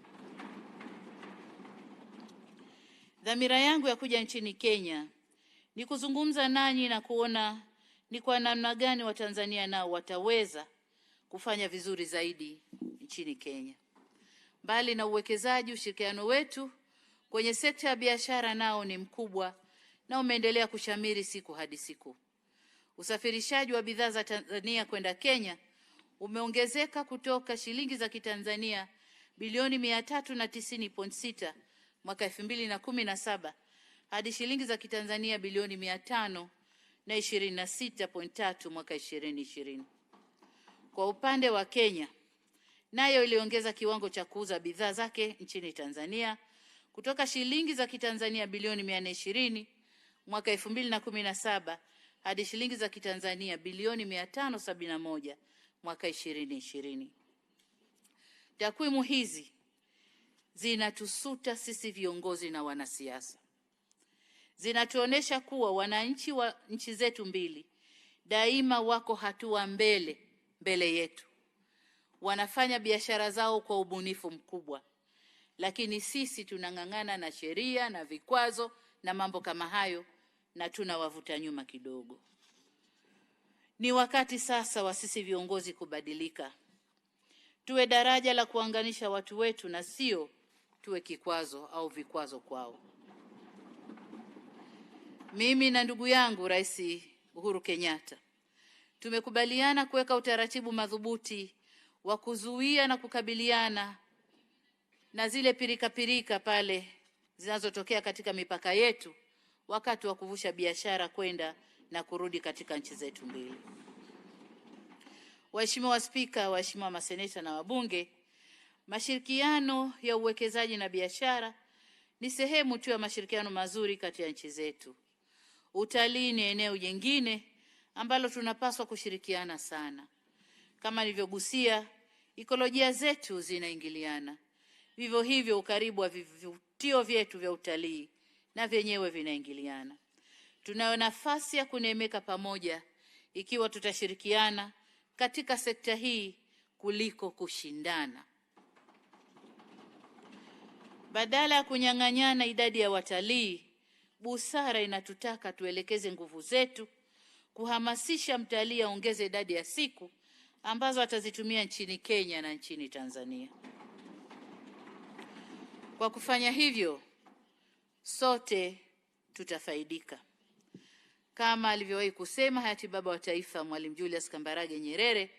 Speaker 5: Dhamira yangu ya kuja nchini Kenya ni kuzungumza nanyi na kuona ni kwa namna gani Watanzania nao wataweza kufanya vizuri zaidi nchini Kenya. Mbali na uwekezaji, ushirikiano wetu kwenye sekta ya biashara nao ni mkubwa na umeendelea kushamiri siku hadi siku. Usafirishaji wa bidhaa za Tanzania kwenda Kenya umeongezeka kutoka shilingi za Kitanzania bilioni 390.6 mwaka 2017 hadi shilingi za Kitanzania bilioni 526.3 mwaka 2020. Kwa upande wa Kenya, nayo iliongeza kiwango cha kuuza bidhaa zake nchini Tanzania kutoka shilingi za Kitanzania bilioni 420 mwaka 2017 hadi shilingi za Kitanzania bilioni 571 mwaka 2020. Takwimu hizi zinatusuta sisi viongozi na wanasiasa. Zinatuonesha kuwa wananchi wa nchi zetu mbili daima wako hatua mbele yetu. Wanafanya biashara zao kwa ubunifu mkubwa, lakini sisi tunang'ang'ana na sheria na vikwazo na mambo kama hayo, na tunawavuta nyuma kidogo. Ni wakati sasa wa sisi viongozi kubadilika. Tuwe daraja la kuunganisha watu wetu na sio tuwe kikwazo au vikwazo kwao. Mimi na ndugu yangu Rais Uhuru Kenyatta tumekubaliana kuweka utaratibu madhubuti wa kuzuia na kukabiliana na zile pirika pale zinazotokea katika mipaka yetu wakati wa kuvusha biashara kwenda na kurudi katika nchi zetu mbili. Waheshimiwa Spika, waheshimiwa maseneta na wabunge, mashirikiano ya uwekezaji na biashara ni sehemu tu ya mashirikiano mazuri kati ya nchi zetu. Utalii ni eneo jingine ambalo tunapaswa kushirikiana sana. Kama nilivyogusia, ekolojia zetu zinaingiliana. Vivyo hivyo ukaribu wa vivutio vyetu vya utalii na vyenyewe vinaingiliana. Tunayo nafasi ya kunemeka pamoja ikiwa tutashirikiana katika sekta hii kuliko kushindana. Badala ya kunyang'anyana idadi ya watalii, busara inatutaka tuelekeze nguvu zetu kuhamasisha mtalii aongeze idadi ya siku ambazo atazitumia nchini Kenya na nchini Tanzania. Kwa kufanya hivyo, sote tutafaidika. Kama alivyowahi kusema hayati baba wa taifa Mwalimu Julius Kambarage Nyerere,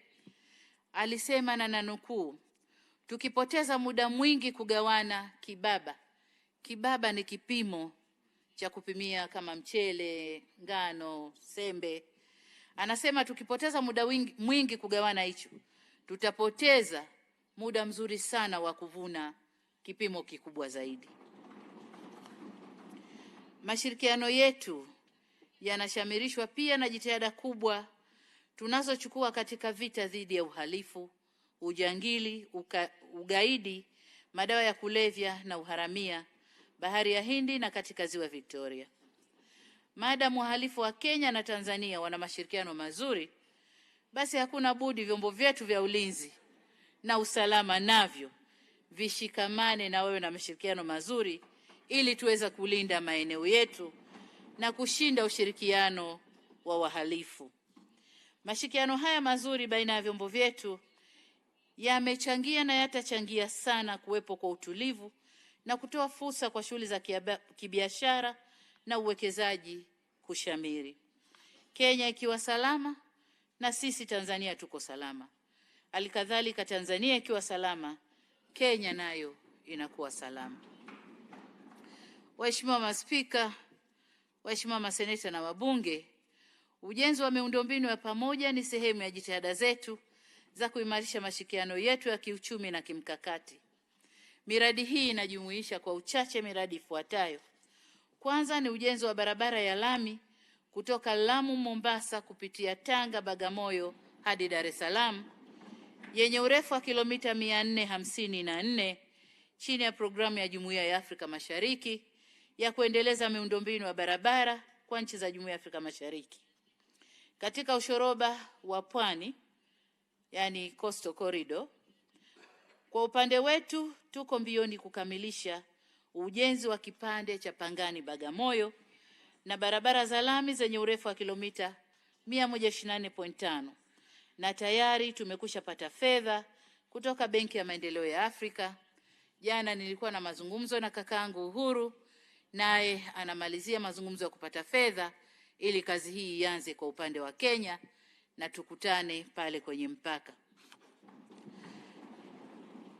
Speaker 5: alisema na nanukuu, tukipoteza muda mwingi kugawana kibaba ni kipimo cha kupimia kama mchele, ngano, sembe. Anasema tukipoteza muda mwingi kugawana hicho, tutapoteza muda mzuri sana wa kuvuna kipimo kikubwa zaidi. Mashirikiano yetu yanashamirishwa pia na jitihada kubwa tunazochukua katika vita dhidi ya uhalifu, ujangili, ugaidi, madawa ya kulevya na uharamia, Bahari ya Hindi na katika Ziwa Victoria. Maadamu wahalifu wa Kenya na Tanzania wana mashirikiano mazuri, basi hakuna budi vyombo vyetu vya ulinzi na usalama navyo vishikamane na wewe na mashirikiano mazuri ili tuweze kulinda maeneo yetu na kushinda ushirikiano wa wahalifu. Mashirikiano haya mazuri baina ya vyombo vyetu yamechangia na yatachangia sana kuwepo kwa utulivu na kutoa fursa kwa shughuli za kibiashara na uwekezaji kushamiri. Kenya ikiwa salama na sisi Tanzania tuko salama. Halikadhalika Tanzania ikiwa salama, Kenya nayo inakuwa salama. Waheshimiwa maspika, waheshimiwa maseneta na wabunge, ujenzi wa miundombinu ya pamoja ni sehemu ya jitihada zetu za kuimarisha mashirikiano yetu ya kiuchumi na kimkakati. Miradi hii inajumuisha kwa uchache miradi ifuatayo: Kwanza ni ujenzi wa barabara ya lami kutoka Lamu Mombasa kupitia Tanga Bagamoyo hadi Dar es Salaam yenye urefu wa kilomita 454 chini ya programu ya Jumuiya ya Afrika Mashariki ya kuendeleza miundombinu ya barabara kwa nchi za Jumuiya ya Afrika Mashariki. Katika ushoroba wa pwani, yani Coastal Corridor, kwa upande wetu tuko mbioni kukamilisha ujenzi wa kipande cha Pangani Bagamoyo na barabara za lami zenye urefu wa kilomita 124.5 na tayari tumekushapata fedha kutoka Benki ya Maendeleo ya Afrika. Jana nilikuwa na mazungumzo na kakaangu Uhuru, naye anamalizia mazungumzo ya kupata fedha ili kazi hii ianze kwa upande wa Kenya na tukutane pale kwenye mpaka.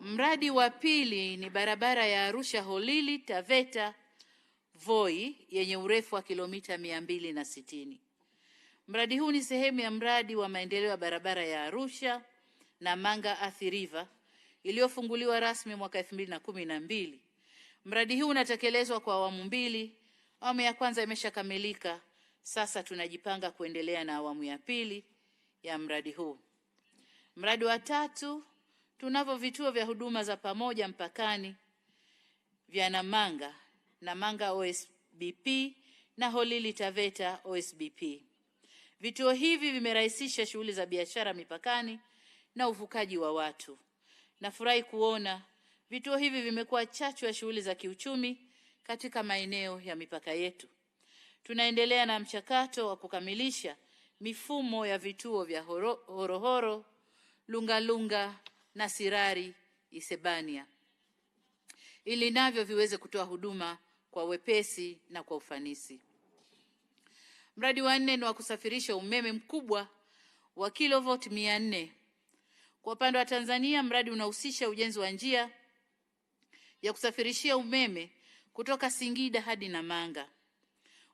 Speaker 5: Mradi wa pili ni barabara ya Arusha Holili Taveta Voi yenye urefu wa kilomita 260. Mradi huu ni sehemu ya mradi wa maendeleo ya barabara ya Arusha na Manga Athi River iliyofunguliwa rasmi mwaka 2012. Mradi huu unatekelezwa kwa awamu mbili. Awamu ya kwanza imeshakamilika. Sasa tunajipanga kuendelea na awamu ya pili ya mradi huu. Mradi wa tatu, tunavyo vituo vya huduma za pamoja mpakani vya Namanga OSBP na Holili Taveta OSBP. Vituo hivi vimerahisisha shughuli za biashara mipakani na uvukaji wa watu. Nafurahi kuona vituo hivi vimekuwa chachu ya shughuli za kiuchumi katika maeneo ya mipaka yetu. Tunaendelea na mchakato wa kukamilisha mifumo ya vituo vya Horohoro, Lungalunga na Sirari Isebania ili navyo viweze kutoa huduma kwa wepesi na kwa ufanisi. Mradi wa 4 ni wa kusafirisha umeme mkubwa wa kilovoti 400. Kwa upande wa Tanzania, mradi unahusisha ujenzi wa njia ya kusafirishia umeme kutoka Singida hadi Namanga,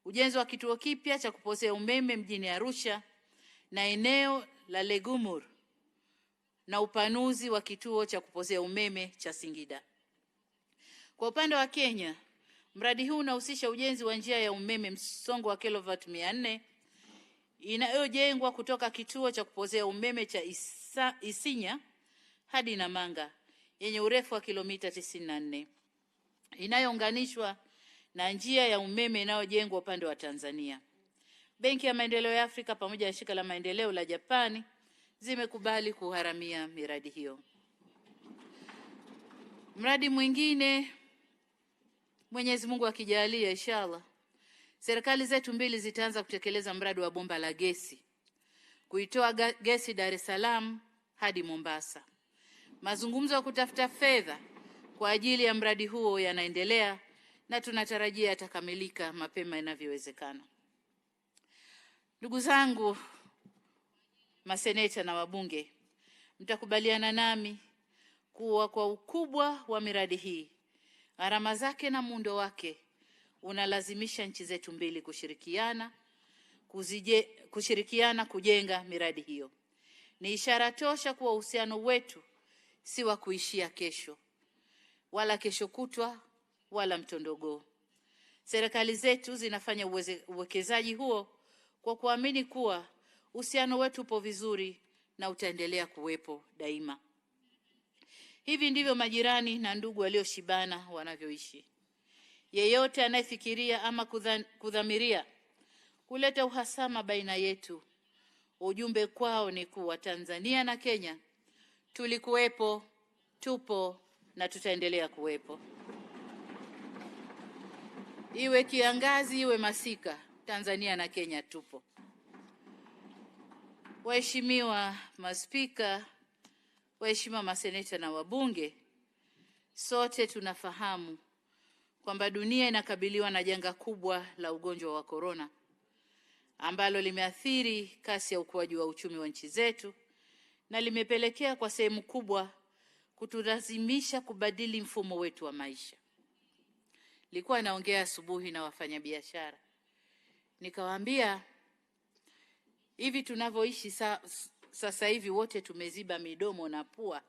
Speaker 5: ujenzi wa kituo kipya cha kupozea umeme mjini Arusha na eneo la Legumur, na upanuzi wa kituo cha kupozea umeme cha Singida. Kwa upande wa Kenya, mradi huu unahusisha ujenzi wa njia ya umeme msongo wa kilovoti 400 inayojengwa kutoka kituo cha kupozea umeme cha Isinya hadi Namanga yenye urefu wa kilomita 94. Inayounganishwa na njia ya umeme inayojengwa upande wa Tanzania. Benki ya Maendeleo ya Afrika pamoja na shirika la maendeleo la Japani zimekubali kuharamia miradi hiyo. Mradi mwingine, Mwenyezi Mungu akijalia inshallah, serikali zetu mbili zitaanza kutekeleza mradi wa bomba la gesi kuitoa gesi Dar es Salaam hadi Mombasa. Mazungumzo ya kutafuta fedha kwa ajili ya mradi huo yanaendelea na tunatarajia yatakamilika mapema inavyowezekana. Ndugu zangu maseneta na wabunge, mtakubaliana nami kuwa kwa ukubwa wa miradi hii, gharama zake na muundo wake unalazimisha nchi zetu mbili kushirikiana kujenga miradi hiyo. Ni ishara tosha kuwa uhusiano wetu si wa kuishia kesho, wala kesho kutwa, wala mtondogoo. Serikali zetu zinafanya uwekezaji huo kwa kuamini kuwa uhusiano wetu upo vizuri na utaendelea kuwepo daima. Hivi ndivyo majirani na ndugu walioshibana wanavyoishi. Yeyote anayefikiria ama kudhamiria kuleta uhasama baina yetu, ujumbe kwao ni kuwa Tanzania na Kenya tulikuwepo, tupo na tutaendelea kuwepo. Iwe kiangazi, iwe masika, Tanzania na Kenya tupo. Waheshimiwa maspika, waheshimiwa maseneta na wabunge, sote tunafahamu kwamba dunia inakabiliwa na janga kubwa la ugonjwa wa corona ambalo limeathiri kasi ya ukuaji wa uchumi wa nchi zetu na limepelekea kwa sehemu kubwa kutulazimisha kubadili mfumo wetu wa maisha. Nilikuwa naongea asubuhi na wafanyabiashara, nikawaambia hivi tunavyoishi sasa hivi wote tumeziba midomo na pua.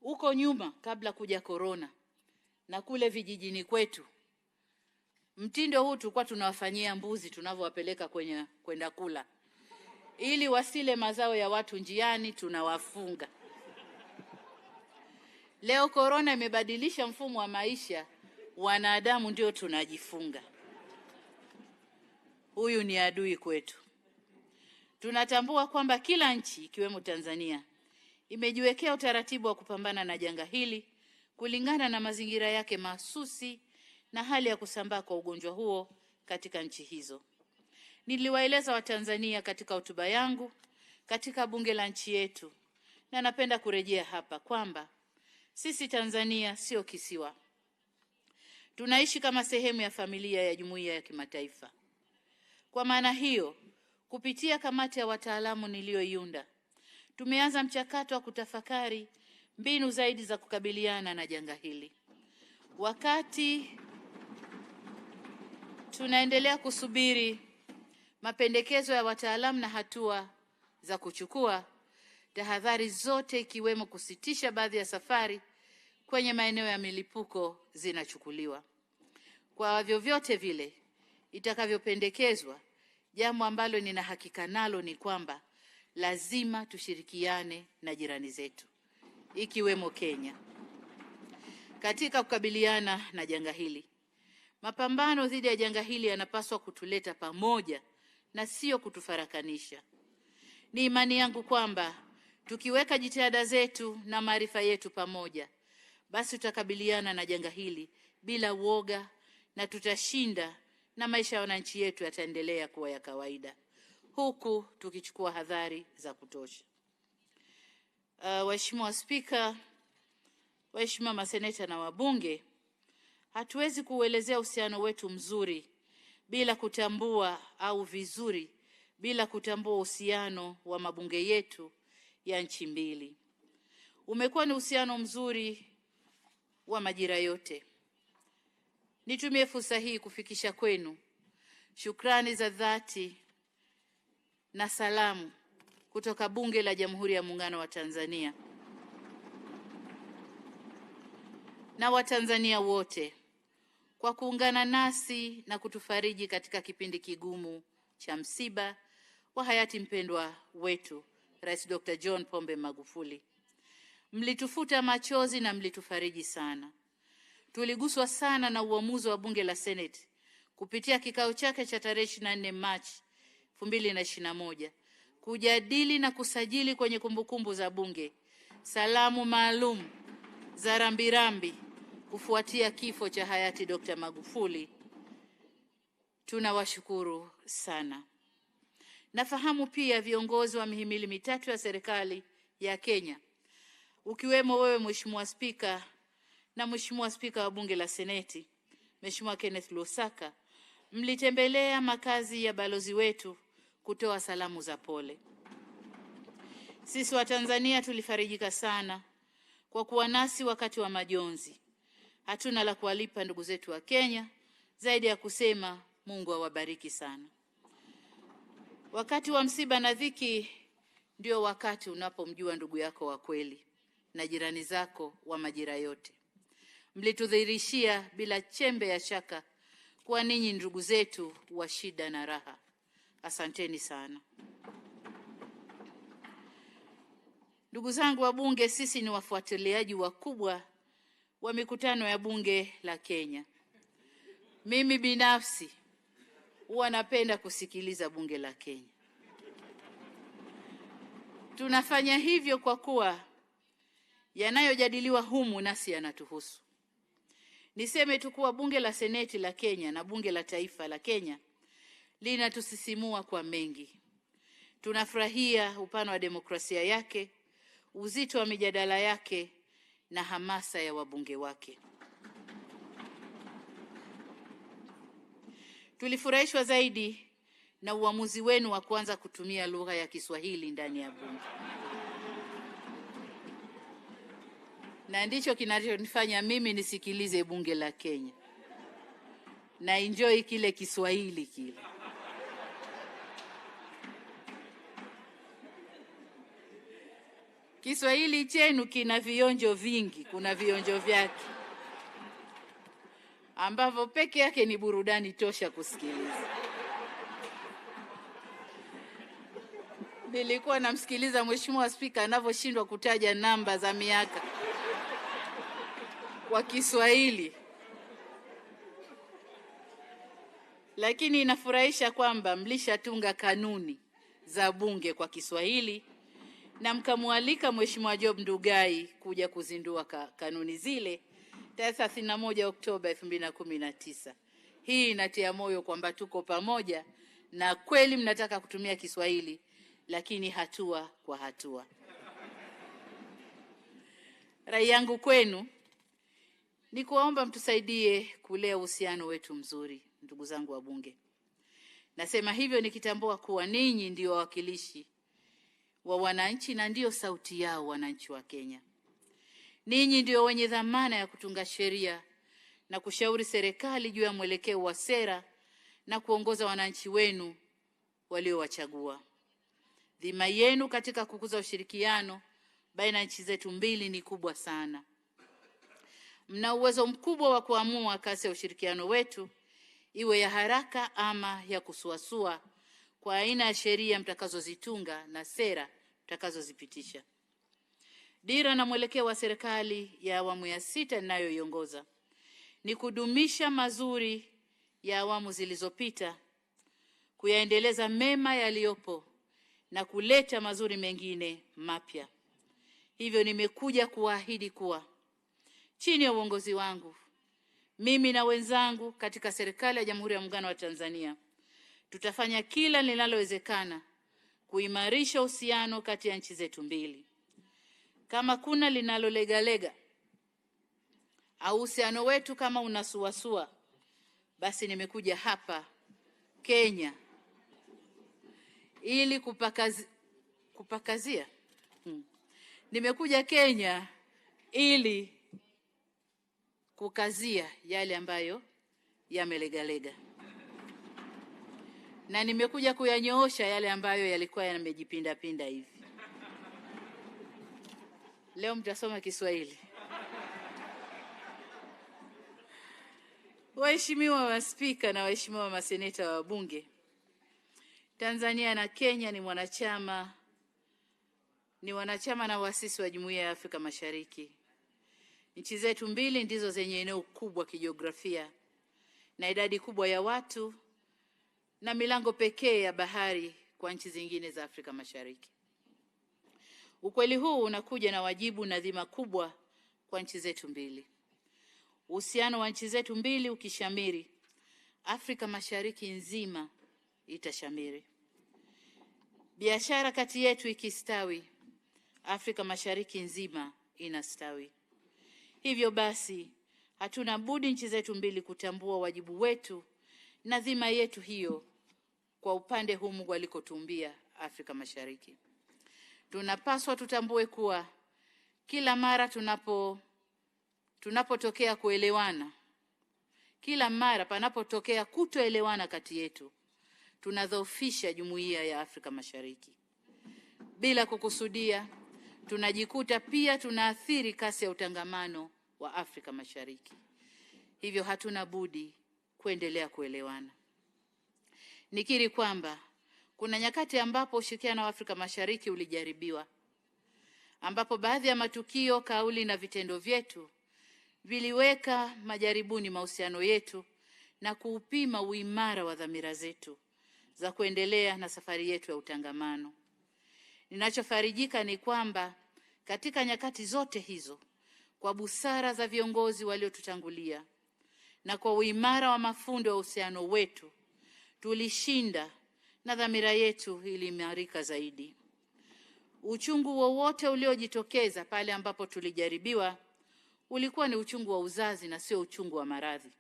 Speaker 5: Huko nyuma kabla kuja corona na kule vijijini kwetu Mtindo huu tulikuwa tunawafanyia mbuzi tunavyowapeleka kwenda kula. Ili wasile mazao ya watu njiani tunawafunga. Leo corona imebadilisha mfumo wa maisha, wanadamu ndio tunajifunga. Huyu ni adui kwetu. Tunatambua kwamba kila nchi ikiwemo Tanzania imejiwekea utaratibu wa kupambana na janga hili kulingana na mazingira yake mahsusi na hali ya kusambaa kwa ugonjwa huo katika nchi hizo. Niliwaeleza Watanzania katika hotuba yangu katika bunge la nchi yetu, na napenda kurejea hapa kwamba sisi Tanzania sio kisiwa. Tunaishi kama sehemu ya familia ya jumuiya ya kimataifa. Kwa maana hiyo, kupitia kamati ya wataalamu niliyoiunda, tumeanza mchakato wa kutafakari mbinu zaidi za kukabiliana na janga hili. Wakati tunaendelea kusubiri mapendekezo ya wataalamu na hatua za kuchukua, tahadhari zote ikiwemo kusitisha baadhi ya safari kwenye maeneo ya milipuko zinachukuliwa. Kwa vyovyote vile itakavyopendekezwa, jambo ambalo nina hakika nalo ni kwamba lazima tushirikiane na jirani zetu ikiwemo Kenya katika kukabiliana na janga hili. Mapambano dhidi ya janga hili yanapaswa kutuleta pamoja na sio kutufarakanisha. Ni imani yangu kwamba tukiweka jitihada zetu na maarifa yetu pamoja, basi tutakabiliana na janga hili bila woga na tutashinda, na maisha ya wananchi yetu yataendelea kuwa ya kawaida huku tukichukua hadhari za kutosha. Waheshimiwa Spika, waheshimiwa maseneta na wabunge, hatuwezi kuelezea uhusiano wetu mzuri bila kutambua au vizuri bila kutambua uhusiano wa mabunge yetu ya nchi mbili. Umekuwa ni uhusiano mzuri wa majira yote. Nitumie fursa hii kufikisha kwenu shukrani za dhati na salamu kutoka Bunge la Jamhuri ya Muungano wa Tanzania na Watanzania wote kwa kuungana nasi na kutufariji katika kipindi kigumu cha msiba wa hayati mpendwa wetu Rais Dr. John Pombe Magufuli. Mlitufuta machozi na mlitufariji sana. Tuliguswa sana na uamuzi wa Bunge la Senate kupitia kikao chake cha tarehe 24 Machi 2021 kujadili na kusajili kwenye kumbukumbu za Bunge salamu maalum za rambirambi kufuatia kifo cha hayati Dr. Magufuli. Tunawashukuru sana. Nafahamu pia viongozi wa mihimili mitatu ya serikali ya Kenya, ukiwemo wewe Mheshimiwa Spika na Mheshimiwa Spika wa Bunge la Seneti, Mheshimiwa Kenneth Lusaka, mlitembelea makazi ya balozi wetu kutoa salamu za pole. Sisi wa Tanzania tulifarijika sana kwa kuwa nasi wakati wa majonzi. Hatuna la kuwalipa ndugu zetu wa Kenya zaidi ya kusema Mungu awabariki sana. Wakati wa msiba na dhiki ndio wakati unapomjua ndugu yako wa kweli na jirani zako wa majira yote. Mlitudhihirishia bila chembe ya shaka kuwa ninyi ndugu zetu wa shida na raha. Asanteni sana. Ndugu zangu wa Bunge, sisi ni wafuatiliaji wakubwa wa mikutano ya Bunge la Kenya. Mimi binafsi huwa napenda kusikiliza Bunge la Kenya. Tunafanya hivyo kwa kuwa yanayojadiliwa humu nasi yanatuhusu. Niseme tu kuwa Bunge la Seneti la Kenya na Bunge la Taifa la Kenya linatusisimua kwa mengi. Tunafurahia upana wa demokrasia yake, uzito wa mijadala yake na hamasa ya wabunge wake. Tulifurahishwa zaidi na uamuzi wenu wa kuanza kutumia lugha ya Kiswahili ndani ya Bunge. Na ndicho kinachonifanya mimi nisikilize Bunge la Kenya na enjoy kile Kiswahili kile. Kiswahili chenu kina vionjo vingi, kuna vionjo vyake ambavyo peke yake ni burudani tosha kusikiliza. Nilikuwa namsikiliza Mheshimiwa Spika anavyoshindwa kutaja namba za miaka kwa Kiswahili. Lakini inafurahisha kwamba mlishatunga kanuni za bunge kwa Kiswahili na mkamwalika Mheshimiwa Job Ndugai kuja kuzindua kanuni zile tarehe 31 Oktoba 2019. Hii inatia moyo kwamba tuko pamoja na kweli mnataka kutumia Kiswahili, lakini hatua kwa hatua. Rai yangu kwenu ni kuomba mtusaidie kulea uhusiano wetu mzuri, ndugu zangu wa bunge. Nasema hivyo nikitambua kuwa ninyi ndio wawakilishi wa wananchi na ndio sauti yao wananchi wa Kenya. Ninyi ndio wenye dhamana ya kutunga sheria na kushauri serikali juu ya mwelekeo wa sera na kuongoza wananchi wenu waliowachagua. Dhima yenu katika kukuza ushirikiano baina ya nchi zetu mbili ni kubwa sana. Mna uwezo mkubwa wa kuamua kasi ya ushirikiano wetu, iwe ya haraka ama ya kusuasua, kwa aina ya sheria mtakazozitunga na sera mtakazozipitisha. Dira na mwelekeo wa serikali ya awamu ya 6 ninayoiongoza ni kudumisha mazuri ya awamu zilizopita, kuyaendeleza mema yaliyopo na kuleta mazuri mengine mapya. Hivyo nimekuja kuahidi kuwa chini ya uongozi wangu, mimi na wenzangu katika serikali ya Jamhuri ya Muungano wa Tanzania tutafanya kila linalowezekana kuimarisha uhusiano kati ya nchi zetu mbili. Kama kuna linalolegalega au uhusiano wetu kama unasuasua, basi nimekuja hapa Kenya ili kupakazia. Nimekuja Kenya ili kukazia yale ambayo yamelegalega, na nimekuja kuyanyoosha yale ambayo yalikuwa yamejipinda pinda hivi. Leo mtasoma Kiswahili. Waheshimiwa Maspika na waheshimiwa maseneta wa bunge, Tanzania na Kenya ni wanachama na waasisi wa Jumuiya ya Afrika Mashariki. Nchi zetu mbili ndizo zenye eneo kubwa kijiografia na idadi kubwa ya watu na milango pekee ya bahari kwa nchi zingine za Afrika Mashariki. Ukweli huu unakuja na wajibu na dhima kubwa kwa nchi zetu mbili. Uhusiano wa nchi zetu mbili ukishamiri, Afrika Mashariki nzima itashamiri. Biashara kati yetu ikistawi, Afrika Mashariki nzima inastawi. Hivyo basi, hatuna budi nchi zetu mbili kutambua wajibu wetu na dhima yetu hiyo kwa upande huu Mungu alikotuumbia Afrika Mashariki. Tunapaswa tutambue kuwa kila mara tunapotokea kuelewana, kila mara panapotokea kutoelewana kati yetu, tunadhoofisha Jumuiya ya Afrika Mashariki. Bila kukusudia, tunajikuta pia tunaathiri kasi ya utangamano wa Afrika Mashariki. Hivyo hatuna budi kuendelea kuelewana. Nikiri kwamba kuna nyakati ambapo ushirikiano wa Afrika Mashariki ulijaribiwa, ambapo baadhi ya matukio, kauli na vitendo vyetu viliweka majaribuni mahusiano yetu na kuupima uimara wa dhamira zetu za kuendelea na safari yetu ya utangamano. Ninachofarijika ni kwamba katika nyakati zote hizo, kwa busara za viongozi waliotutangulia na kwa uimara wa mafundo ya uhusiano wetu, tulishinda na dhamira yetu iliimarika zaidi. Uchungu wowote uliojitokeza pale ambapo tulijaribiwa ulikuwa ni uchungu wa uzazi na sio uchungu wa maradhi.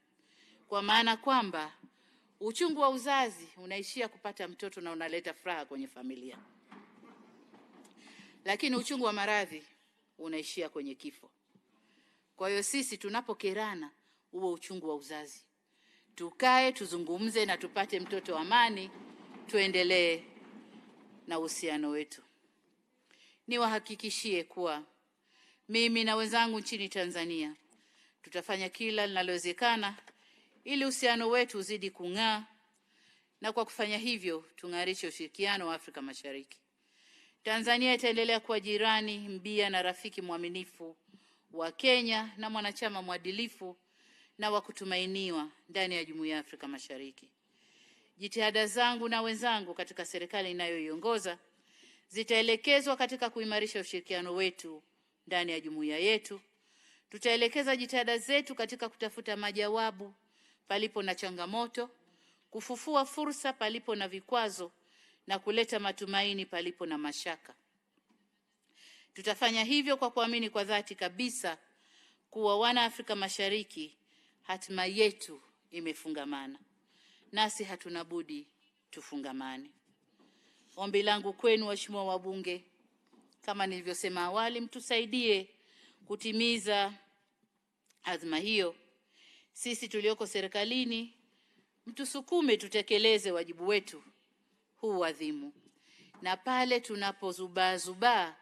Speaker 5: Kwa maana kwamba uchungu wa uzazi unaishia kupata mtoto na unaleta furaha kwenye familia. Lakini uchungu wa maradhi unaishia kwenye kifo. Kwa hiyo sisi tunapokerana huo uchungu wa uzazi, tukae tuzungumze na tupate mtoto wa amani, tuendelee na uhusiano wetu. Niwahakikishie kuwa mimi na wenzangu nchini Tanzania tutafanya kila linalowezekana ili uhusiano wetu uzidi kung'aa, na kwa kufanya hivyo tung'arishe ushirikiano wa Afrika Mashariki. Tanzania itaendelea kuwa jirani mbia na rafiki mwaminifu wa Kenya na mwanachama mwadilifu na wa kutumainiwa ndani ya Jumuiya ya Afrika Mashariki. Jitihada zangu na wenzangu katika serikali ninayoiongoza zitaelekezwa katika kuimarisha ushirikiano wetu ndani ya jumuiya yetu. Tutaelekeza jitihada zetu katika kutafuta majawabu palipo na changamoto, kufufua fursa palipo na vikwazo, na kuleta matumaini palipo na mashaka. Tutafanya hivyo kwa kuamini kwa dhati kabisa kuwa wana Afrika Mashariki hatima yetu imefungamana, nasi hatuna budi tufungamane. Ombi langu kwenu waheshimiwa wabunge, kama nilivyosema awali, mtusaidie kutimiza azma hiyo. Sisi tulioko serikalini, mtusukume tutekeleze wajibu wetu huu adhimu, na pale tunapozubaa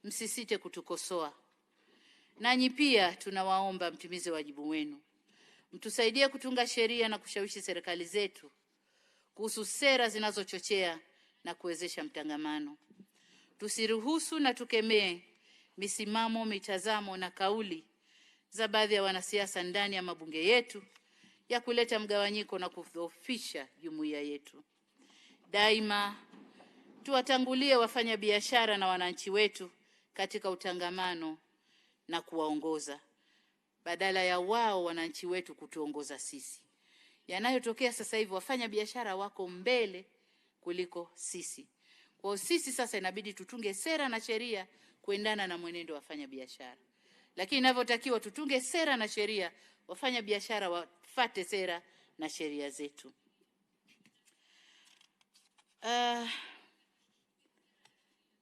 Speaker 5: msisite kutukosoa. Nanyi pia tunawaomba mtimize wajibu wenu. Mtusaidie kutunga sheria na kushawishi serikali zetu kuhusu sera zinazochochea na kuwezesha mtangamano. Tusiruhusu na tukemee misimamo, mitazamo na kauli za baadhi ya wanasiasa ndani ya mabunge yetu ya kuleta mgawanyiko na kudhoofisha jumuiya yetu. Daima tuwatangulie wafanya biashara na wananchi wetu katika utangamano na kuwaongoza, badala ya wao wananchi wetu kutuongoza sisi. Yanayotokea sasa hivi, wafanya biashara wako mbele kuliko sisi. Kwa sisi sasa inabidi tutunge sera na sheria kuendana na mwenendo wa wafanya biashara. Lakini inavyotakiwa tutunge sera na sheria, wafanya biashara wafuate sera na sheria zetu.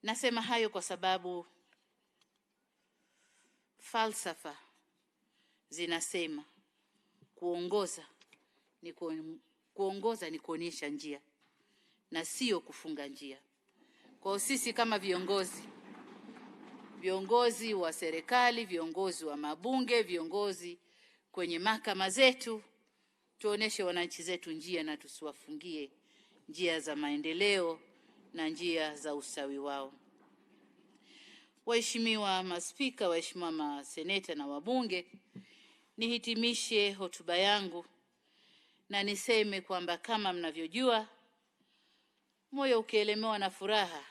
Speaker 5: Nasema hayo kwa sababu falsafa zinasema kuongoza ni kuonyesha njia na sio kufunga njia. Kwa sisi kama viongozi wa serikali, viongozi wa mabunge, viongozi kwenye mahakama zetu, tuoneshe wananchi zetu njia na tusiwafungie njia za maendeleo na njia za ustawi wao. Waheshimiwa maspika, waheshimiwa maseneta na wabunge, nihitimishe hotuba yangu na niseme kwamba kama mnavyojua, moyo ukielemewa na furaha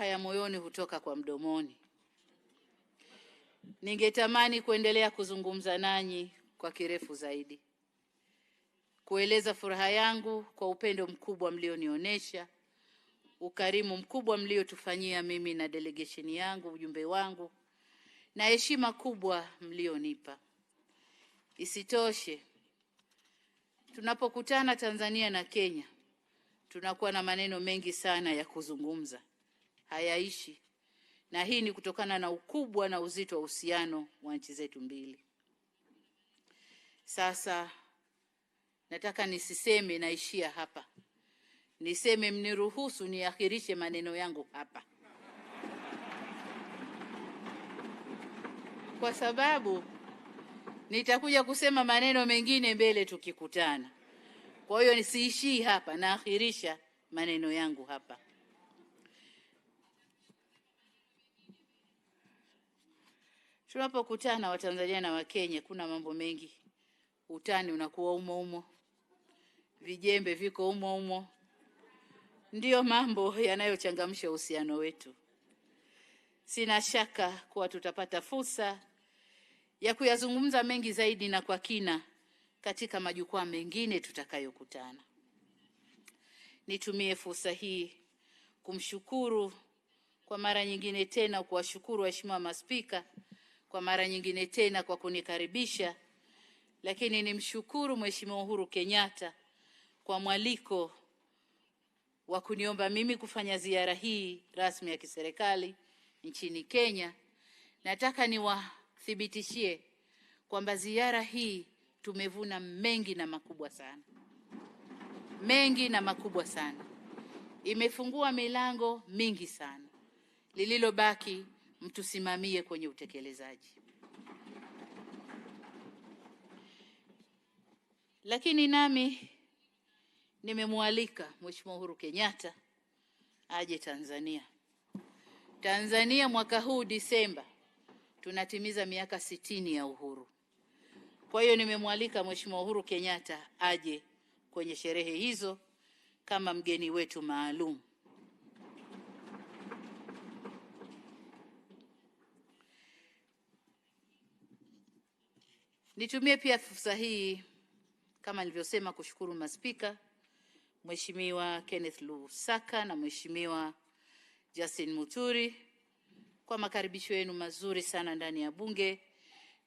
Speaker 5: ya moyoni hutoka kwa mdomoni. Ningetamani kuendelea kuzungumza nanyi kwa kirefu zaidi, kueleza furaha yangu kwa upendo mkubwa mlionionyesha, ukarimu mkubwa mliotufanyia mimi na delegation yangu, ujumbe wangu, na heshima kubwa mlionipa. Isitoshe, tunapokutana Tanzania na Kenya, tunakuwa na maneno mengi sana ya kuzungumza, hayaishi, na hii ni kutokana na ukubwa na uzito wa uhusiano wa nchi zetu mbili. Sasa nataka nisiseme naishia hapa, niseme mniruhusu niakhirishe maneno yangu hapa, kwa sababu nitakuja kusema maneno mengine mbele tukikutana. Kwa hiyo nisiishii hapa, naakhirisha maneno yangu hapa. Tunapokutana Watanzania na Wakenya, kuna mambo mengi. Utani unakuwa umo, vijembe viko umo. Ndiyo mambo yanayochangamsha uhusiano wetu. Sina shaka kuwa tutapata fursa ya kuyazungumza mengi zaidi na kwa kina katika majukwaa mengine tutakayokutana. Nitumie fursa hii kumshukuru kwa mara nyingine tena, kuwashukuru waheshimiwa maspika kwa mara nyingine tena kwa kunikaribisha, lakini nimshukuru Mheshimiwa Uhuru Kenyatta kwa mwaliko wa kuniomba mimi kufanya ziara hii rasmi ya kiserikali nchini Kenya. Nataka niwathibitishie kwamba ziara hii tumevuna mengi na makubwa sana. Imefungua milango mingi sana. Lililobaki mtusimamie kwenye utekelezaji. Lakini nami nimemwalika Mheshimiwa Uhuru Kenyatta aje Tanzania. Tanzania mwaka huu Disemba tunatimiza miaka 60 ya uhuru. Kwa hiyo nimemwalika Mheshimiwa Uhuru Kenyatta aje kwenye sherehe hizo kama mgeni wetu maalum. Nitumie pia fursa hii kama nilivyosema kushukuru maspika Mheshimiwa Kenneth Lusaka na Mheshimiwa Justin Muturi kwa makaribisho yenu mazuri sana ndani ya bunge.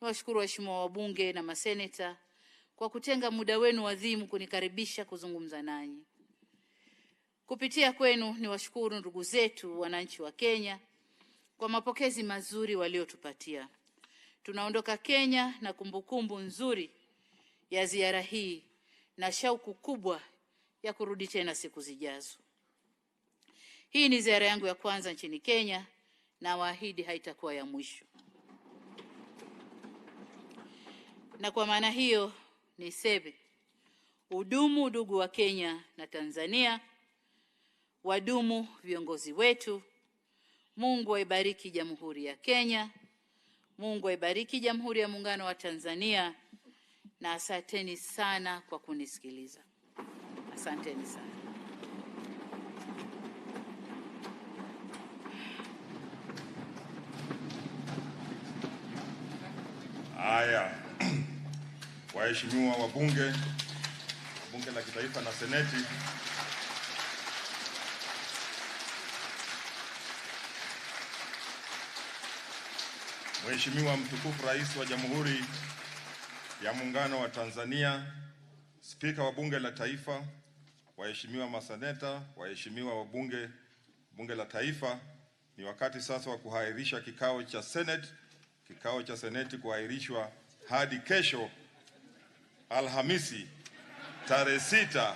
Speaker 5: Niwashukuru waheshimiwa wabunge na maseneta kwa kutenga muda wenu adhimu kunikaribisha kuzungumza nanyi. Kupitia kwenu niwashukuru ndugu zetu wananchi wa Kenya kwa mapokezi mazuri waliotupatia. Tunaondoka Kenya na kumbukumbu nzuri ya ziara hii na shauku kubwa ya kurudi tena siku zijazo. Hii ni ziara yangu ya kwanza nchini Kenya na waahidi haitakuwa ya mwisho. Na kwa maana hiyo niseme udumu udugu wa Kenya na Tanzania, wadumu viongozi wetu. Mungu aibariki Jamhuri ya Kenya. Mungu aibariki Jamhuri ya Muungano wa Tanzania, na asanteni sana kwa kunisikiliza. Asanteni sana.
Speaker 3: Haya, waheshimiwa wabunge, bunge la kitaifa na seneti, Mheshimiwa mtukufu Rais wa Jamhuri ya Muungano wa Tanzania, Spika wa Bunge la Taifa, waheshimiwa maseneta, waheshimiwa wabunge Bunge la Taifa, ni wakati sasa wa kuahirisha kikao cha Seneti kuahirishwa hadi kesho Alhamisi tarehe 6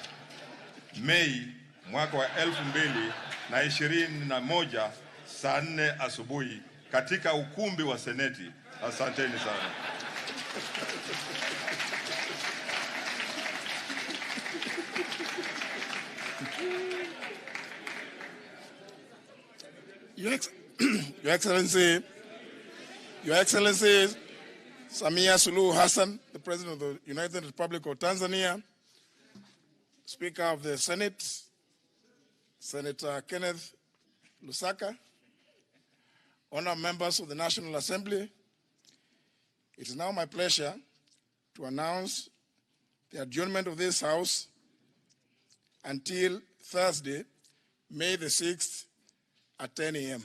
Speaker 3: Mei mwaka wa 2021 saa 4 asubuhi katika ukumbi wa Seneti. Asanteni sana.
Speaker 4: Your Excellency, Samia Suluhu Hassan, the President of the United Republic of Tanzania, Speaker of the Senate, Senator Kenneth Lusaka, honored members of the National Assembly, it is now my pleasure to announce the adjournment of this House until Thursday, May the 6th at 10 a.m.